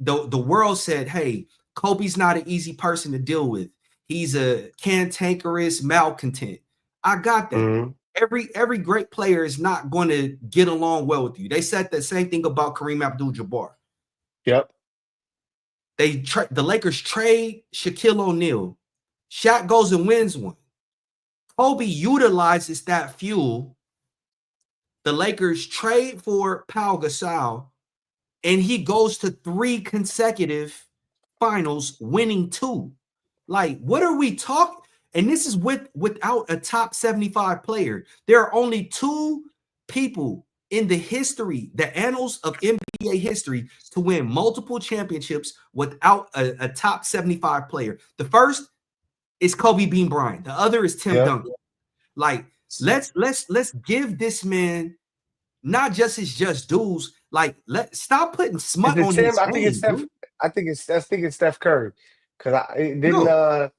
the world said, hey, Kobe's not an easy person to deal with. He's a cantankerous malcontent. I got that. Mm-hmm. Every great player is not going to get along well with you. They said the same thing about Kareem Abdul-Jabbar. Yep. The Lakers trade Shaquille O'Neal. Shaq goes and wins one. Kobe utilizes that fuel. The Lakers trade for Pau Gasol, and he goes to 3 consecutive finals, winning 2. Like, what are we talking? And this is without a top 75 player. There are only 2 people in the history, the annals of NBA history, to win multiple championships without a top 75 player. The first is Kobe Bean Bryant. The other is Tim Yep. Duncan. Like, let's give this man not just his just dues. Like, stop putting smut Is it on Tim? his I think it's name, Steph. dude. I think it's Steph Curry. Because I didn't No,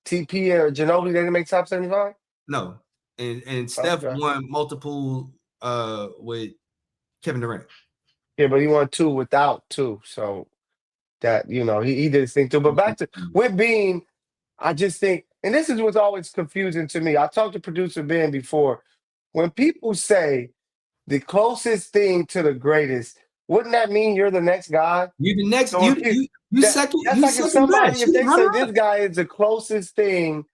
TP or Ginobili they didn't make top 75? no. And Steph Okay. won multiple with Kevin Durant. Yeah, but he won 2 without 2. So that, he did his thing too. But back to with Bean, I just think, and this is what's always confusing to me. I talked to producer Ben before. When people say the closest thing to the greatest, wouldn't that mean you're the next guy? You the next So if you second that's you like if second somebody, best. if You they say runner this up. guy is the closest thing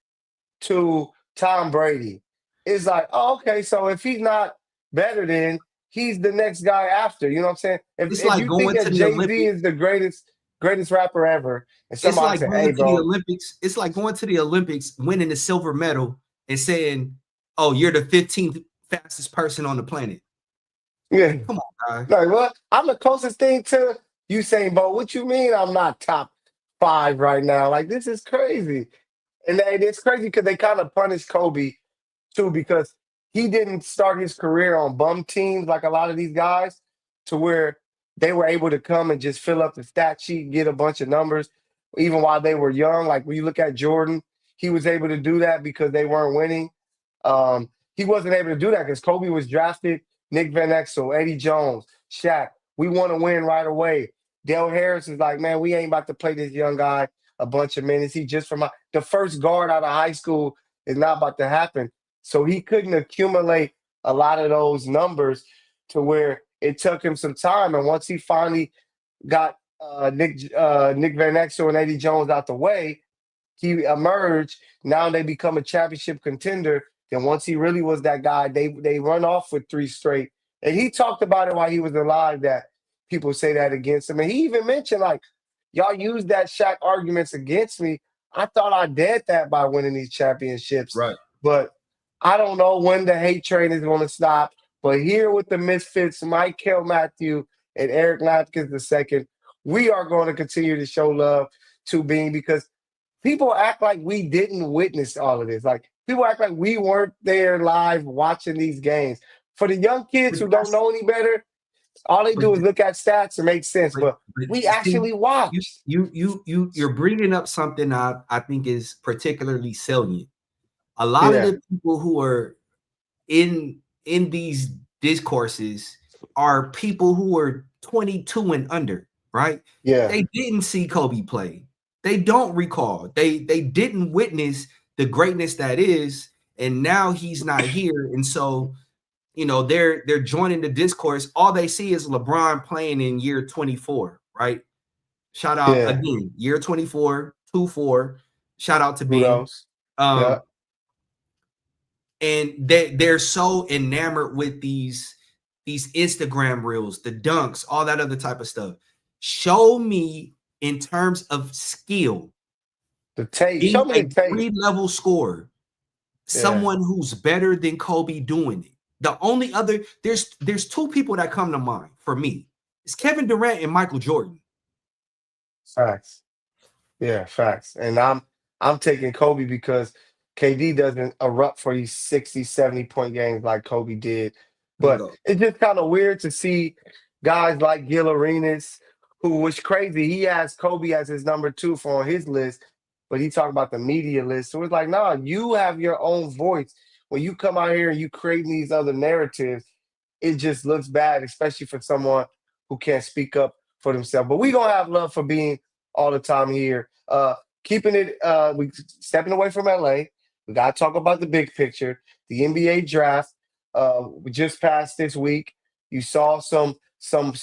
to Tom Brady, it's like, oh, okay, so if he's not better than, he's the next guy after. You know what I'm saying? It's If like you think going that to the Jay-Z Olympics. is the greatest rapper ever, and It's somebody like say, going hey, to the bro, Olympics. It's like going to the Olympics, winning the silver medal, and saying, "Oh, you're the 15th fastest person on the planet." yeah. Come on, guy. Like, what? I'm the closest thing to Usain Bolt. What you mean I'm not top 5 right now? Like, this is crazy. And it's crazy because they kind of punished Kobe too, because he didn't start his career on bum teams like a lot of these guys, to where they were able to come and just fill up the stat sheet, get a bunch of numbers, even while they were young. Like when you look at Jordan, he was able to do that because they weren't winning. He wasn't able to do that because Kobe was drafted, Nick Van Exel, Eddie Jones, Shaq. We want to win right away. Dale Harris is like, man, we ain't about to play this young guy a bunch of minutes. He just from the first guard out of high school is not about to happen. So he couldn't accumulate a lot of those numbers to where it took him some time. And once he finally got Nick Van Exel and Eddie Jones out the way, he emerged. Now they become a championship contender. And once he really was that guy, they run off with 3 straight. And he talked about it while he was alive, that people say that against him. And he even mentioned, like, y'all use that Shaq arguments against me. I thought I did that by winning these championships. Right. But I don't know when the hate train is going to stop. But here with the Misfits, Mykell Mathieu and Eric Lambkins II, we are going to continue to show love to Bean because people act like we didn't witness all of this. Like people act like we weren't there live watching these games. For the young kids But who don't that's know any better, all they but do is look at stats and make sense. but But but we see, actually you watched. you're bringing up something I think is particularly salient. A lot of Yeah, the people who are in these discourses are people who are 22 and under, right? yeah, They didn't see Kobe play. They don't recall. They didn't witness the greatness that is, and now he's not here. And so, they're joining the discourse. All they see is LeBron playing in year 24, right? Shout out yeah. again, year 24, 2-4. Shout out to Bean. Kudos. Yeah. Um, and they're so enamored with these Instagram reels, the dunks, all that other type of stuff. Show me in terms of skill, The tape. being Show me a the tape. 3-level scorer, Yeah. someone who's better than Kobe doing it. The only other there's two people that come to mind for me. It's Kevin Durant and Michael Jordan. Facts. Yeah, facts. And I'm taking Kobe because KD doesn't erupt for these 60, 70 point games like Kobe did. But Bingo. it's just kind of weird to see guys like Gil Arenas, who was crazy. He has Kobe as his number two for on his list, but he talked about the media list. So it's like, nah, you have your own voice. When you come out here and you create these other narratives, it just looks bad, especially for someone who can't speak up for themselves. But we gonna have love for Being all the time here. Keeping it, we stepping away from LA. We gotta talk about the big picture. The NBA draft. We just passed this week. You saw some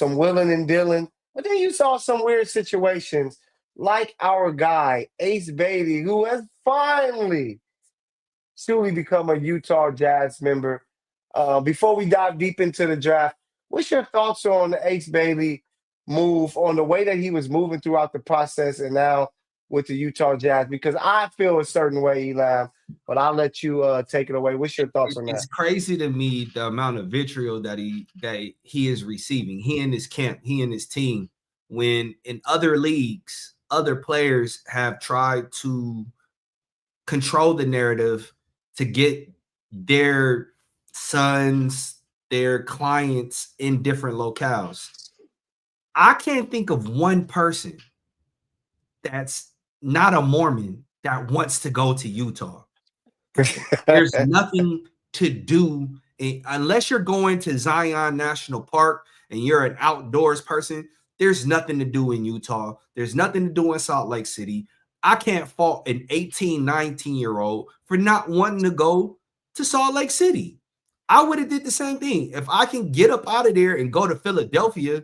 willing and dealing, but then you saw some weird situations, like our guy Ace Bailey, who has finally truly become a Utah Jazz member. Before we dive deep into the draft, what's your thoughts on the Ace Bailey move, on the way that he was moving throughout the process and now with the Utah Jazz? Because I feel a certain way, Elam, but I'll let you take it away. What's your thoughts on that? It's crazy to me the amount of vitriol that he is receiving. He and his camp, he and his team. When in other leagues, other players have tried to control the narrative to get their sons, their clients in different locales. I can't think of one person that's not a Mormon that wants to go to Utah. There's nothing to do unless you're going to Zion National Park and you're an outdoors person. There's nothing to do in Utah. There's nothing to do in Salt Lake City. I can't fault an 18, 19-year-old for not wanting to go to Salt Lake City. I would have did the same thing. If I can get up out of there and go to Philadelphia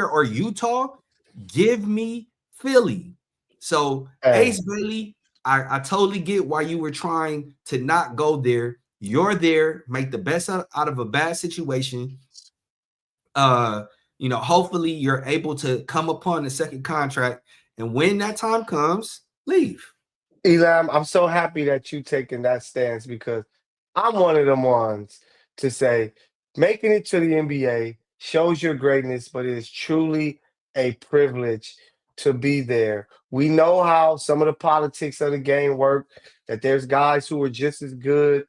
or Utah, give me Philly. So Ace Hey, Bailey, I totally get why you were trying to not go there. You're there, make the best out of a bad situation. Hopefully you're able to come upon a second contract, and when that time comes, leave. Elam, I'm so happy that you taking that stance because I'm one of them ones to say making it to the NBA shows your greatness, but it is truly a privilege to be there. We know how some of the politics of the game work, that there's guys who are just as good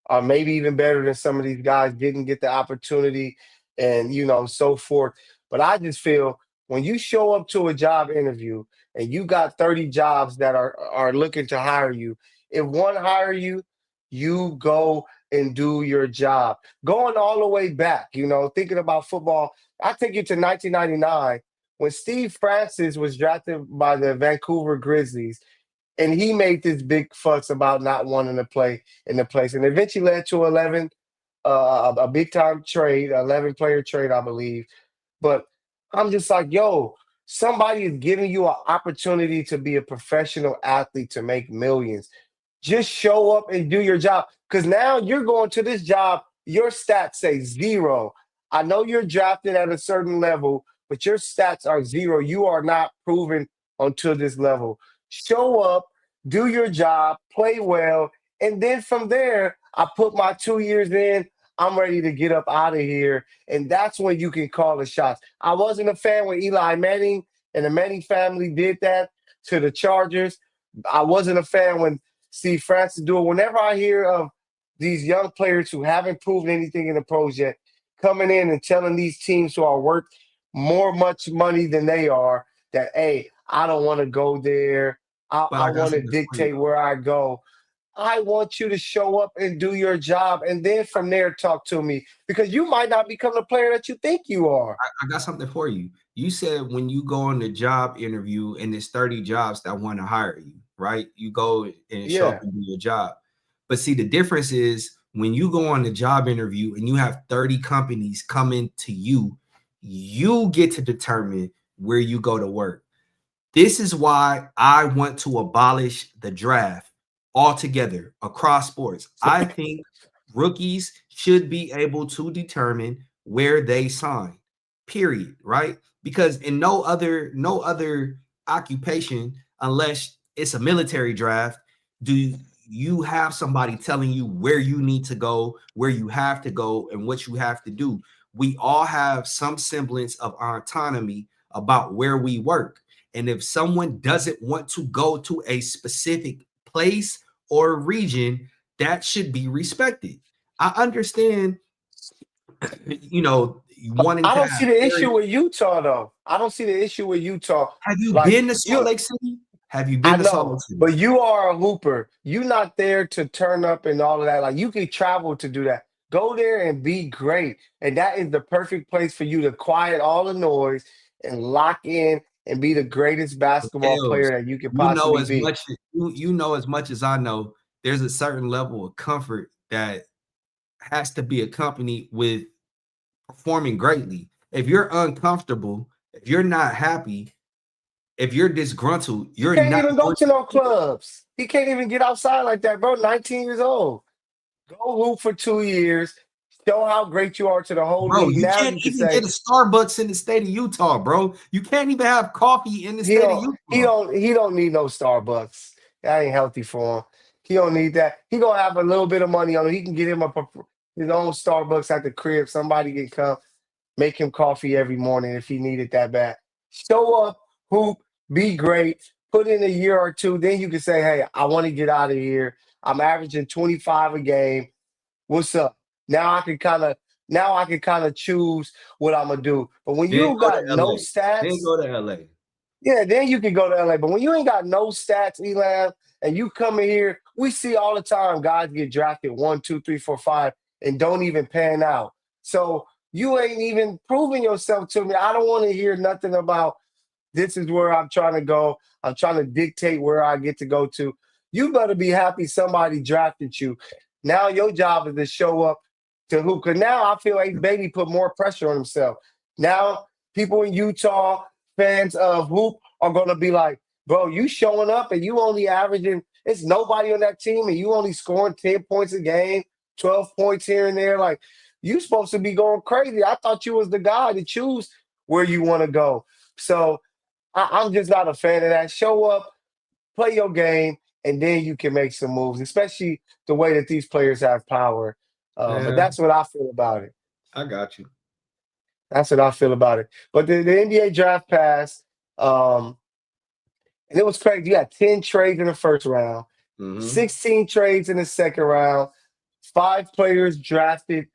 or maybe even better than some of these guys didn't get the opportunity and so forth. But I just feel when you show up to a job interview and you got 30 jobs that are looking to hire you, if one hire you, you go and do your job. Going all the way back, thinking about football, I take you to 1999 when Steve Francis was drafted by the Vancouver Grizzlies, and he made this big fuss about not wanting to play in the place, and eventually led to 11, a big time trade, 11-player trade, I believe. But I'm just like, yo, somebody is giving you an opportunity to be a professional athlete to make millions. Just show up and do your job. Because now you're going to this job, your stats say zero. I know you're drafted at a certain level, but your stats are zero. You are not proven onto this level. Show up, do your job, play well, and then from there, I put my 2 years in. I'm ready to get up out of here. And that's when you can call the shots. I wasn't a fan when Eli Manning and the Manning family did that to the Chargers. I wasn't a fan when Steve Francis do it. Whenever I hear of these young players who haven't proven anything in the pros yet coming in and telling these teams who are worth much money than they are that, hey, I don't want to go there. But I I got want to something for you dictate though. where I go. I want you to show up and do your job, and then from there talk to me because you might not become the player that you think you are. I got something for you. You said when you go on the job interview and there's 30 jobs that want to hire you, right? You go and show up Yeah, and do your job. But see, the difference is when you go on the job interview and you have 30 companies coming to you, you get to determine where you go to work. This is why I want to abolish the draft altogether across sports. I think rookies should be able to determine where they sign. Period, right? Because in no other occupation unless it's a military draft do you have somebody telling you where you need to go, where you have to go and what you have to do. We all have some semblance of autonomy about where we work. And if someone doesn't want to go to a specific place or region, that should be respected. I understand, wanting I to don't have see the very. issue with Utah though. I don't see the issue with Utah. Have you Like been to Salt you, Lake City? Have you I been to Salt know, Lake City? but you are a hooper. You're not there to turn up and all of that. Like you can travel to do that. Go there and be great. And that is the perfect place for you to quiet all the noise and lock in and be the greatest basketball Hotels. player that you can You know possibly as be. much you know as much as I know. There's a certain level of comfort that has to be accompanied with performing greatly. If you're uncomfortable, if you're not happy, if you're disgruntled, He you're can't not even go going to no to. clubs. He can't even get outside like that, bro. 19 years old. Go hoop for 2 years. Show how great you are to the whole Bro, league. you Now can't you can even get say a Starbucks in the state of Utah, bro. You can't even have coffee in the he state of don't he Utah. don't he don't need no Starbucks. That ain't healthy for him. He don't need that. He gonna have a little bit of money on him. He can get him his own Starbucks at the crib. Somebody can come make him coffee every morning if he needed that bad. Show up, hoop, be great, put in a year or two. Then you can say, hey, I want to get out of here. I'm averaging 25 a game. What's up? Now I can kind of choose what I'm gonna do. But when Then you go to got no LA. Then stats, go to LA. yeah, then you can go to LA. But when you ain't got no stats, Elam, and you come in here, we see all the time guys get drafted 1, 2, 3, 4, 5, and don't even pan out. So you ain't even proving yourself to me. I don't want to hear nothing about this is where I'm trying to go. I'm trying to dictate where I get to go to. You better be happy somebody drafted you. Now your job is to show up to who. Because now I feel like Baby put more pressure on himself. Now people in Utah, fans of Hoop, are going to be like, bro, you showing up and you only averaging, it's nobody on that team and you only scoring 10 points a game, 12 points here and there. Like, you supposed to be going crazy. I thought you was the guy to choose where you want to go. So I'm just not a fan of that. Show up, play your game, and then you can make some moves, especially the way that these players have power. But Yeah, that's what I feel about it. I got you. That's what I feel about it. But the NBA draft passed, um, and it was crazy. You had 10 trades in the first round, Mm-hmm. 16 trades in the second round, 5 players drafted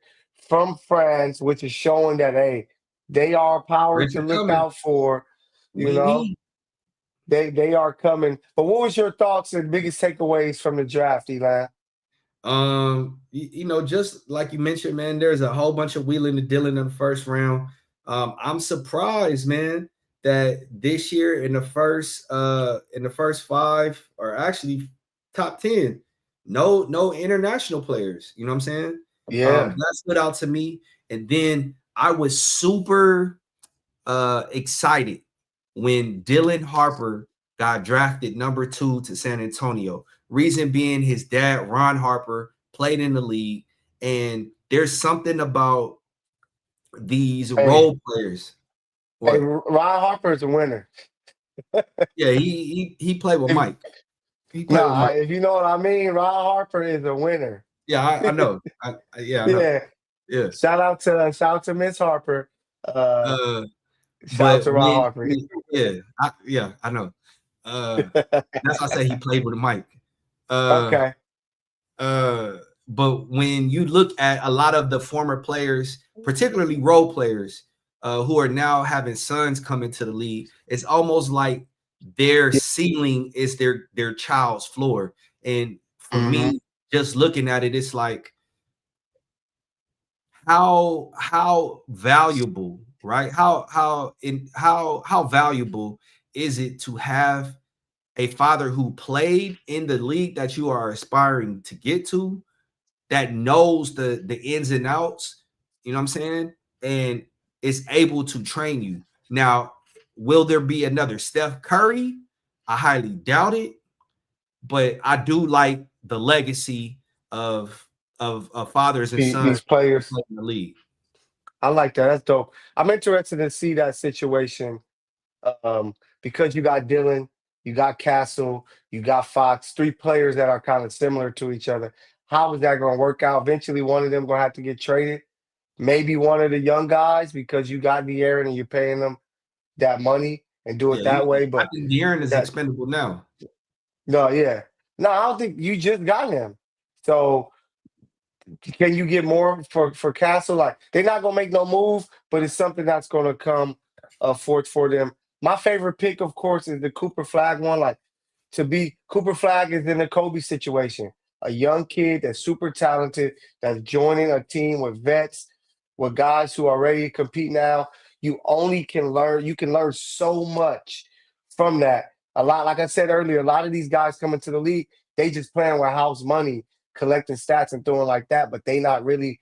from France, which is showing that, hey, they are power Rich to are look coming. out for, you We know? need. They are coming. But what was your thoughts and biggest takeaways from the draft, Eli? Just like you mentioned, man, there's a whole bunch of wheeling and dealing in the first round. I'm surprised, man, that this year in the first five, or actually top 10, no international players. You know what I'm saying? Yeah. That stood out to me. And then I was super excited when Dylan Harper got drafted number 2 to San Antonio. Reason being, his dad, Ron Harper, played in the league, and there's something about these Hey, role players. hey, What? Ron Harper is a winner. Yeah, he played with If Mike. He played with nah, Mike. if you know what I mean, Ron Harper is a winner. Yeah, I know. Yeah, I know. Yeah. Yeah. Shout out to Miss Harper. Uh, Shout out but to Ron when, Harper. I know. That's why I say he played with a mic. Uh, Okay. but when you look at a lot of the former players, particularly role players, who are now having sons come into the league, it's almost like their ceiling is their child's floor. And for Mm-hmm. me, just looking at it, it's like how valuable, right? How valuable is it to have a father who played in the league that you are aspiring to get to, that knows the ins and outs, you know what I'm saying, and is able to train you. Now, will there be another Steph Curry? I highly doubt it, but I do like the legacy of fathers and sons These players. in the league. I like that. That's dope. I'm interested to see that situation because you got Dylan, you got Castle, you got Fox, three players that are kind of similar to each other. How is that going to work out? Eventually, one of them going to have to get traded. Maybe one of the young guys because you got the Aaron and you're paying them that money and do it Yeah, that way. I But think De'Aaron is that expendable now. no, yeah, no, I don't think you just got him. So can you get more for Castle? Like they're not gonna make no move, but it's something that's gonna come forth for them. My favorite pick, of course, is the Cooper Flag one. Like to be Cooper Flag is in the Kobe situation. A young kid that's super talented, that's joining a team with vets, with guys who are ready to compete now. You can learn so much from that. A lot, like I said earlier, a lot of these guys coming to the league, they just playing with house money, collecting stats and throwing like that, but they not really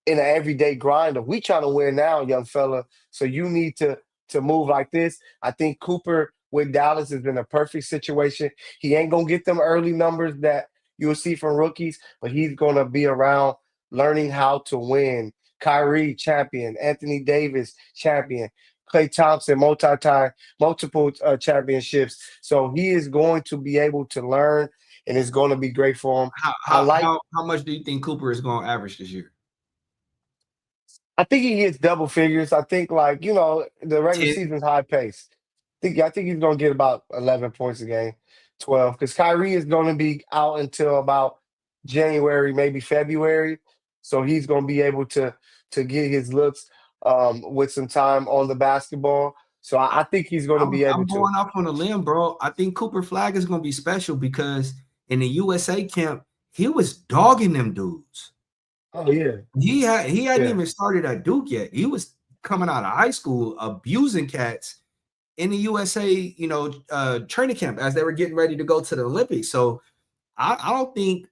in an everyday grind of we trying to win now, young fella. So you need to move like this. I think Cooper with Dallas is in a perfect situation. He ain't gonna get them early numbers that you'll see from rookies, but he's gonna be around learning how to win. Kyrie champion, Anthony Davis champion, Clay Thompson multiple championships. So he is going to be able to learn, and it's going to be great for him. How I how like. how, how much do you think Cooper is going to average this year? I think he hits double figures. I think like the regular 10? season's high pace. I think he's gonna get about 11 points a game, 12. Because Kyrie is gonna be out until about January, maybe February. So he's gonna be able to get his looks with some time on the basketball. So I think he's gonna be able I'm to. going off on a limb, bro. I think Cooper Flag is going to be special because in the USA camp, he was dogging them dudes. Oh yeah, He hadn't yeah. even started at Duke yet. He was coming out of high school abusing cats in the USA, training camp as they were getting ready to go to the Olympics. So I don't think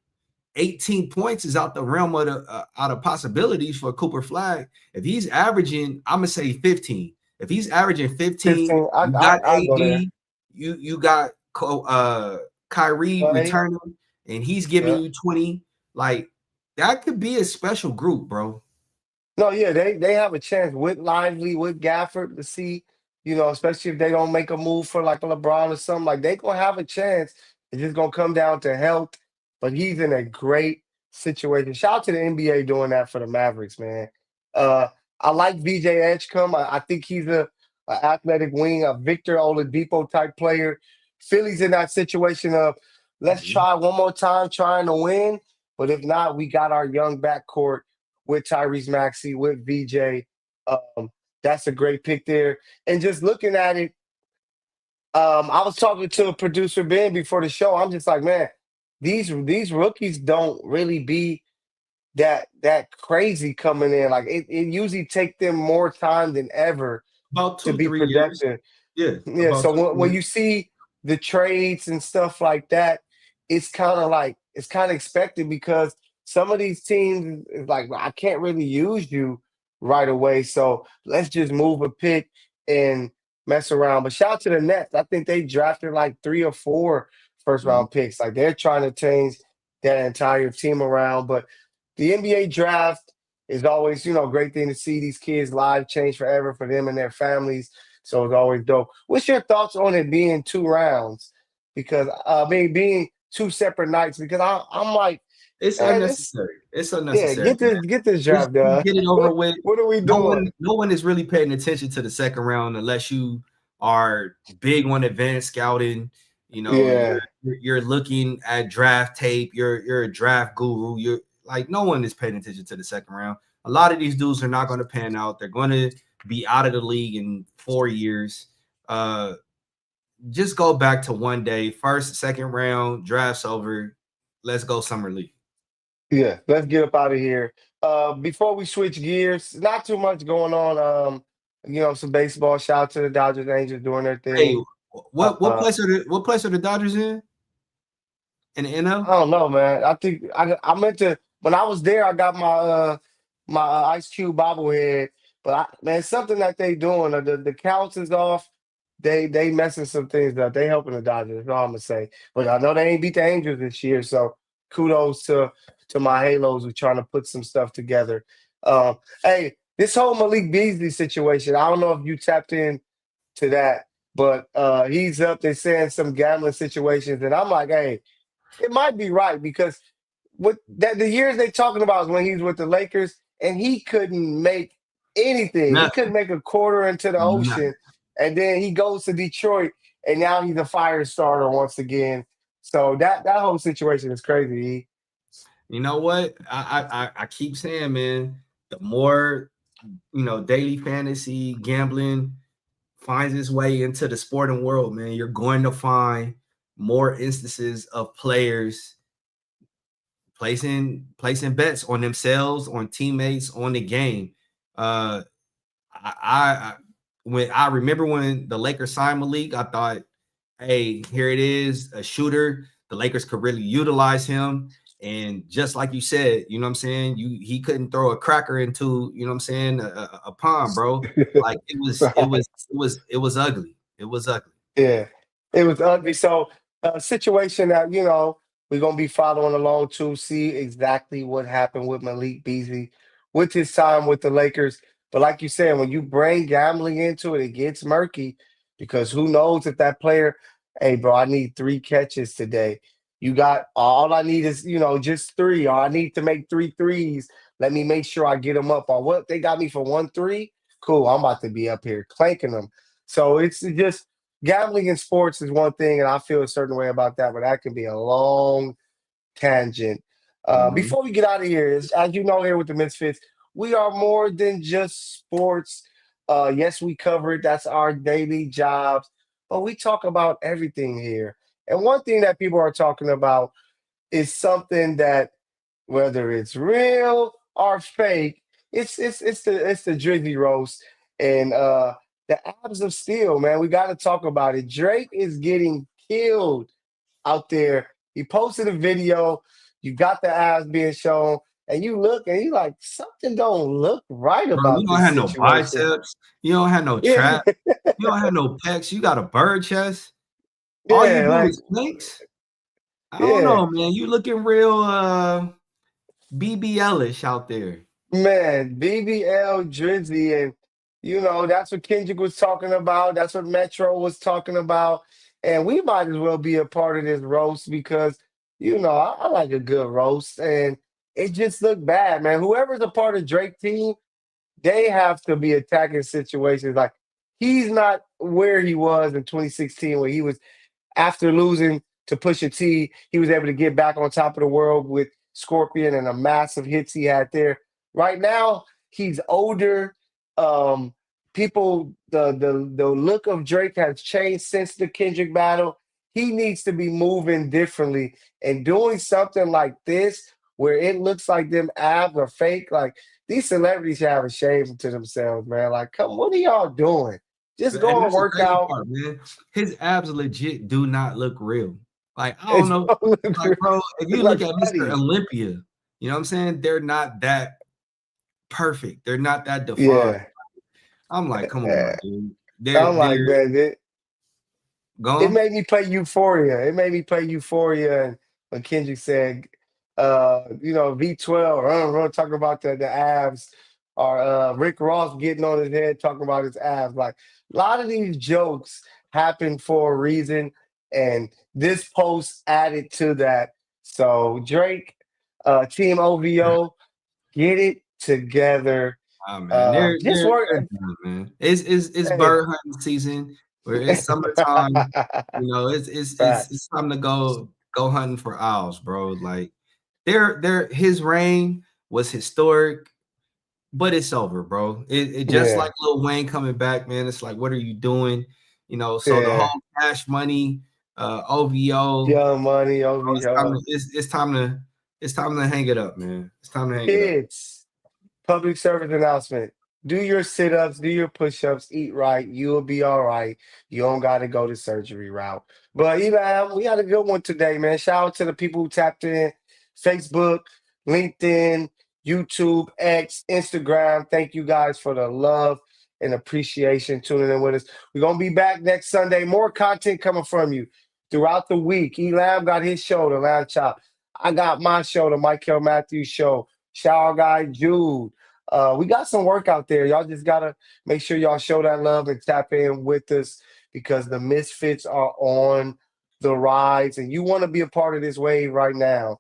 18 points is out the realm of out of possibilities for Cooper Flag. If he's averaging, I'm gonna say 15. If he's averaging 15, 15. you got I'll go there. AD, you got Kyrie Clay. returning, and he's giving Yeah. you 20. Like that could be a special group, bro. No, yeah, they have a chance with Lively, with Gafford to see, especially if they don't make a move for like a LeBron or something, like they gonna have a chance. It's just gonna come down to health. But he's in a great situation. Shout out to the NBA doing that for the Mavericks, man. Uh I like VJ Edgecombe. I think he's a athletic wing, a Victor Oladipo type player. Philly's in that situation of let's Mhm. try one more time trying to win. But if not, we got our young backcourt with Tyrese Maxey, with VJ. Um, that's a great pick there. And just looking at it, I was talking to a producer Ben before the show. I'm just like, man, these rookies don't really be that crazy coming in. Like it usually take them more time than ever About to two, be 3 years. productive. Yeah, Yeah, about so two, when 3 years. you see the trades and stuff like that, it's kind of expected because some of these teams is like I can't really use you right away, so let's just move a pick and mess around. But shout out to the Nets. I think they drafted like three or four first Mhm. round picks. Like they're trying to change that entire team around. But the NBA draft is always, a great thing to see these kids' lives change forever for them and their families. So it's always dope. What's your thoughts on it being two rounds? Because being two separate nights, because I'm like, It's And it's unnecessary. It's yeah, unnecessary, man. get this Just draft done. get it over with. What are we doing? No one is really paying attention to the second round unless you are big on advanced scouting. You know, Yeah, you're looking at draft tape. You're a draft guru. You're like no one is paying attention to the second round. A lot of these dudes are not going to pan out. They're going to be out of the league in 4 years. Uh, just go back to one day, first, second round, drafts over. Let's go summer league. yeah. Let's get up out of here. Before we switch gears, not too much going on. Some baseball. Shout out to the Dodgers, Angels doing their Hey, thing. what place are the Dodgers in the NL? I don't know, man. I think I meant to when I was there. I got my Ice Cube bobblehead, but man, something that they doing. The counts is off. They messing some things up. They helping the Dodgers. That's all I'm gonna say. But I know they ain't beat the Angels this year, so kudos to my Halos who trying to put some stuff together. Hey, this whole Malik Beasley situation. I don't know if you tapped in to that, but he's up there saying some gambling situations, and I'm like, hey. It might be right because what that the years they talking about is when he's with the Lakers and he couldn't make anything. He couldn't Nothing. make a quarter into the ocean, Nothing. and then he goes to Detroit and now he's a fire starter once again. So that whole situation is crazy. E. You know what? I keep saying, man, the more daily fantasy gambling finds its way into the sporting world, man, you're going to find more instances of players placing bets on themselves, on teammates, on the game. Uh, when I remember when the Lakers signed Malik, I thought, hey, here it is, a shooter. The Lakers could really utilize him. And just like you said, you know what I'm saying? He couldn't throw a cracker into, you know what I'm saying, a pond, bro. Like Right. it was ugly. It was ugly. Yeah, it was ugly. So, a situation that we're gonna be following along to see exactly what happened with Malik Beasley with his time with the Lakers. But like you said, when you bring gambling into it, it gets murky because who knows if that player, hey, bro, I need 3 catches today. You got all I need is just three, or I need to make three threes. Let me make sure I get them up. Or what they got me for 1 3. Cool, I'm about to be up here clanking them. So it's just gambling in sports is one thing, and I feel a certain way about that, but that can be a long tangent. Mhm. Before we get out of here, as you know, here with the Misfits, we are more than just sports. Yes, we cover it. That's our daily jobs, but we talk about everything here. And one thing that people are talking about is something that whether it's real or fake, it's the Drizzy roast and the abs of steel, man. We got to talk about it. Drake is getting killed out there. He posted a video. You got the abs being shown, and you look and you like something don't look right Bro, you about don't this have no situation. biceps. You don't have no Yeah, trap. You don't have no pecs. You got a bird chest. All you yeah, do like is planks. I don't yeah. know, man. You looking real BBL-ish out there. Man, BBL Drizzy, and that's what Kendrick was talking about. That's what Metro was talking about, and we might as well be a part of this roast because I like a good roast, and it just looked bad, man. Whoever's a part of Drake team, they have to be attacking situations like he's not where he was in 2016 when he was after losing to Pusha T, he was able to get back on top of the world with Scorpion and the massive hits he had there. Right now, he's older. Um, the look of Drake has changed since the Kendrick battle. He needs to be moving differently and doing something like this where it looks like them abs are fake. Like these celebrities have a shame to themselves, man. Like, come, what are y'all doing? Just And go and that's the work crazy out. part, man. His abs legit do not look real. Like, I don't It's know. Like, bro, if you like look at Mr. putty. Olympia, you know what I'm saying? They're not that perfect. They're not that defined. Yeah. I'm like, come on, Eh, my dude. I'm like, They're man, it gone. made me play Euphoria. It made me play Euphoria, and when Kendrick said, V12, talking about the abs, or Rick Ross getting on his head talking about his abs. Like a lot of these jokes happen for a reason, and this post added to that. So Drake, Team OVO, get it together. Oh man, Just work. they're done, man. It's Hey. bird hunting season where it's summertime. You know, it's Facts. time to go hunting for owls, bro. Like his reign was historic, but it's over, bro. It just Yeah. like Lil Wayne coming back, man. It's like, what are you doing? You know, so the Yeah. whole Cash Money, OVO, Young Money, bro, OVO. it's time to hang it up, man. It's time to hang it up. Kids. Public service announcement. Do your sit ups, do your push ups, eat right. You'll be all right. You don't got to go the surgery route. But, Eli, we had a good one today, man. Shout out to the people who tapped in Facebook, LinkedIn, YouTube, X, Instagram. Thank you guys for the love and appreciation tuning in with us. We're going to be back next Sunday. More content coming from you throughout the week. Elam got his show, The Lamb Chop. I got my show, the Mykell Mathieu Show. Shower Guy Jude. We got some work out there. Y'all just gotta make sure y'all show that love and tap in with us because the Misfits are on the rise, and you want to be a part of this wave right now,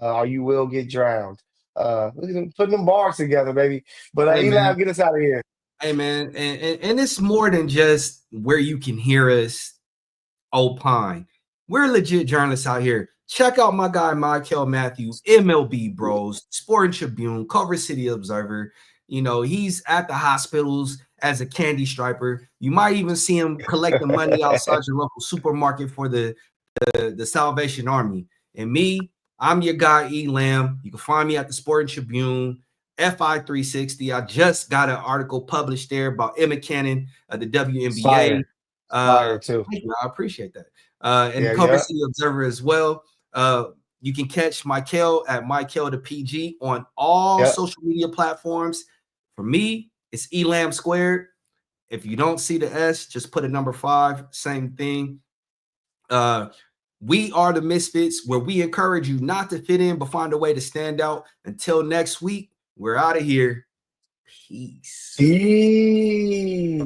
or you will get drowned. Putting them bars together, baby. But Hey Eli, man, get us out of here. hey man, and it's more than just where you can hear us opine. We're legit journalists out here. Check out my guy Mykell Mathieu, MLB Bros, Sporting Tribune, Culver City Observer. You know, he's at the hospitals as a candy striper. You might even see him collecting money outside your local supermarket for the Salvation Army. And me, I'm your guy, Elam. You can find me at the Sporting Tribune, FI360. I just got an article published there about Emma Cannon of the WNBA. Fire, fire too. Thank you. I appreciate that. And Yeah, Culver yeah, City Observer as well. You can catch Mykell at Mykell the PG on all yeah. social media platforms. For me, it's Elam squared. If you don't see the S, just put a number 5. Same thing. We are the Misfits, where we encourage you not to fit in, but find a way to stand out. Until next week, we're out of here. Peace. Peace.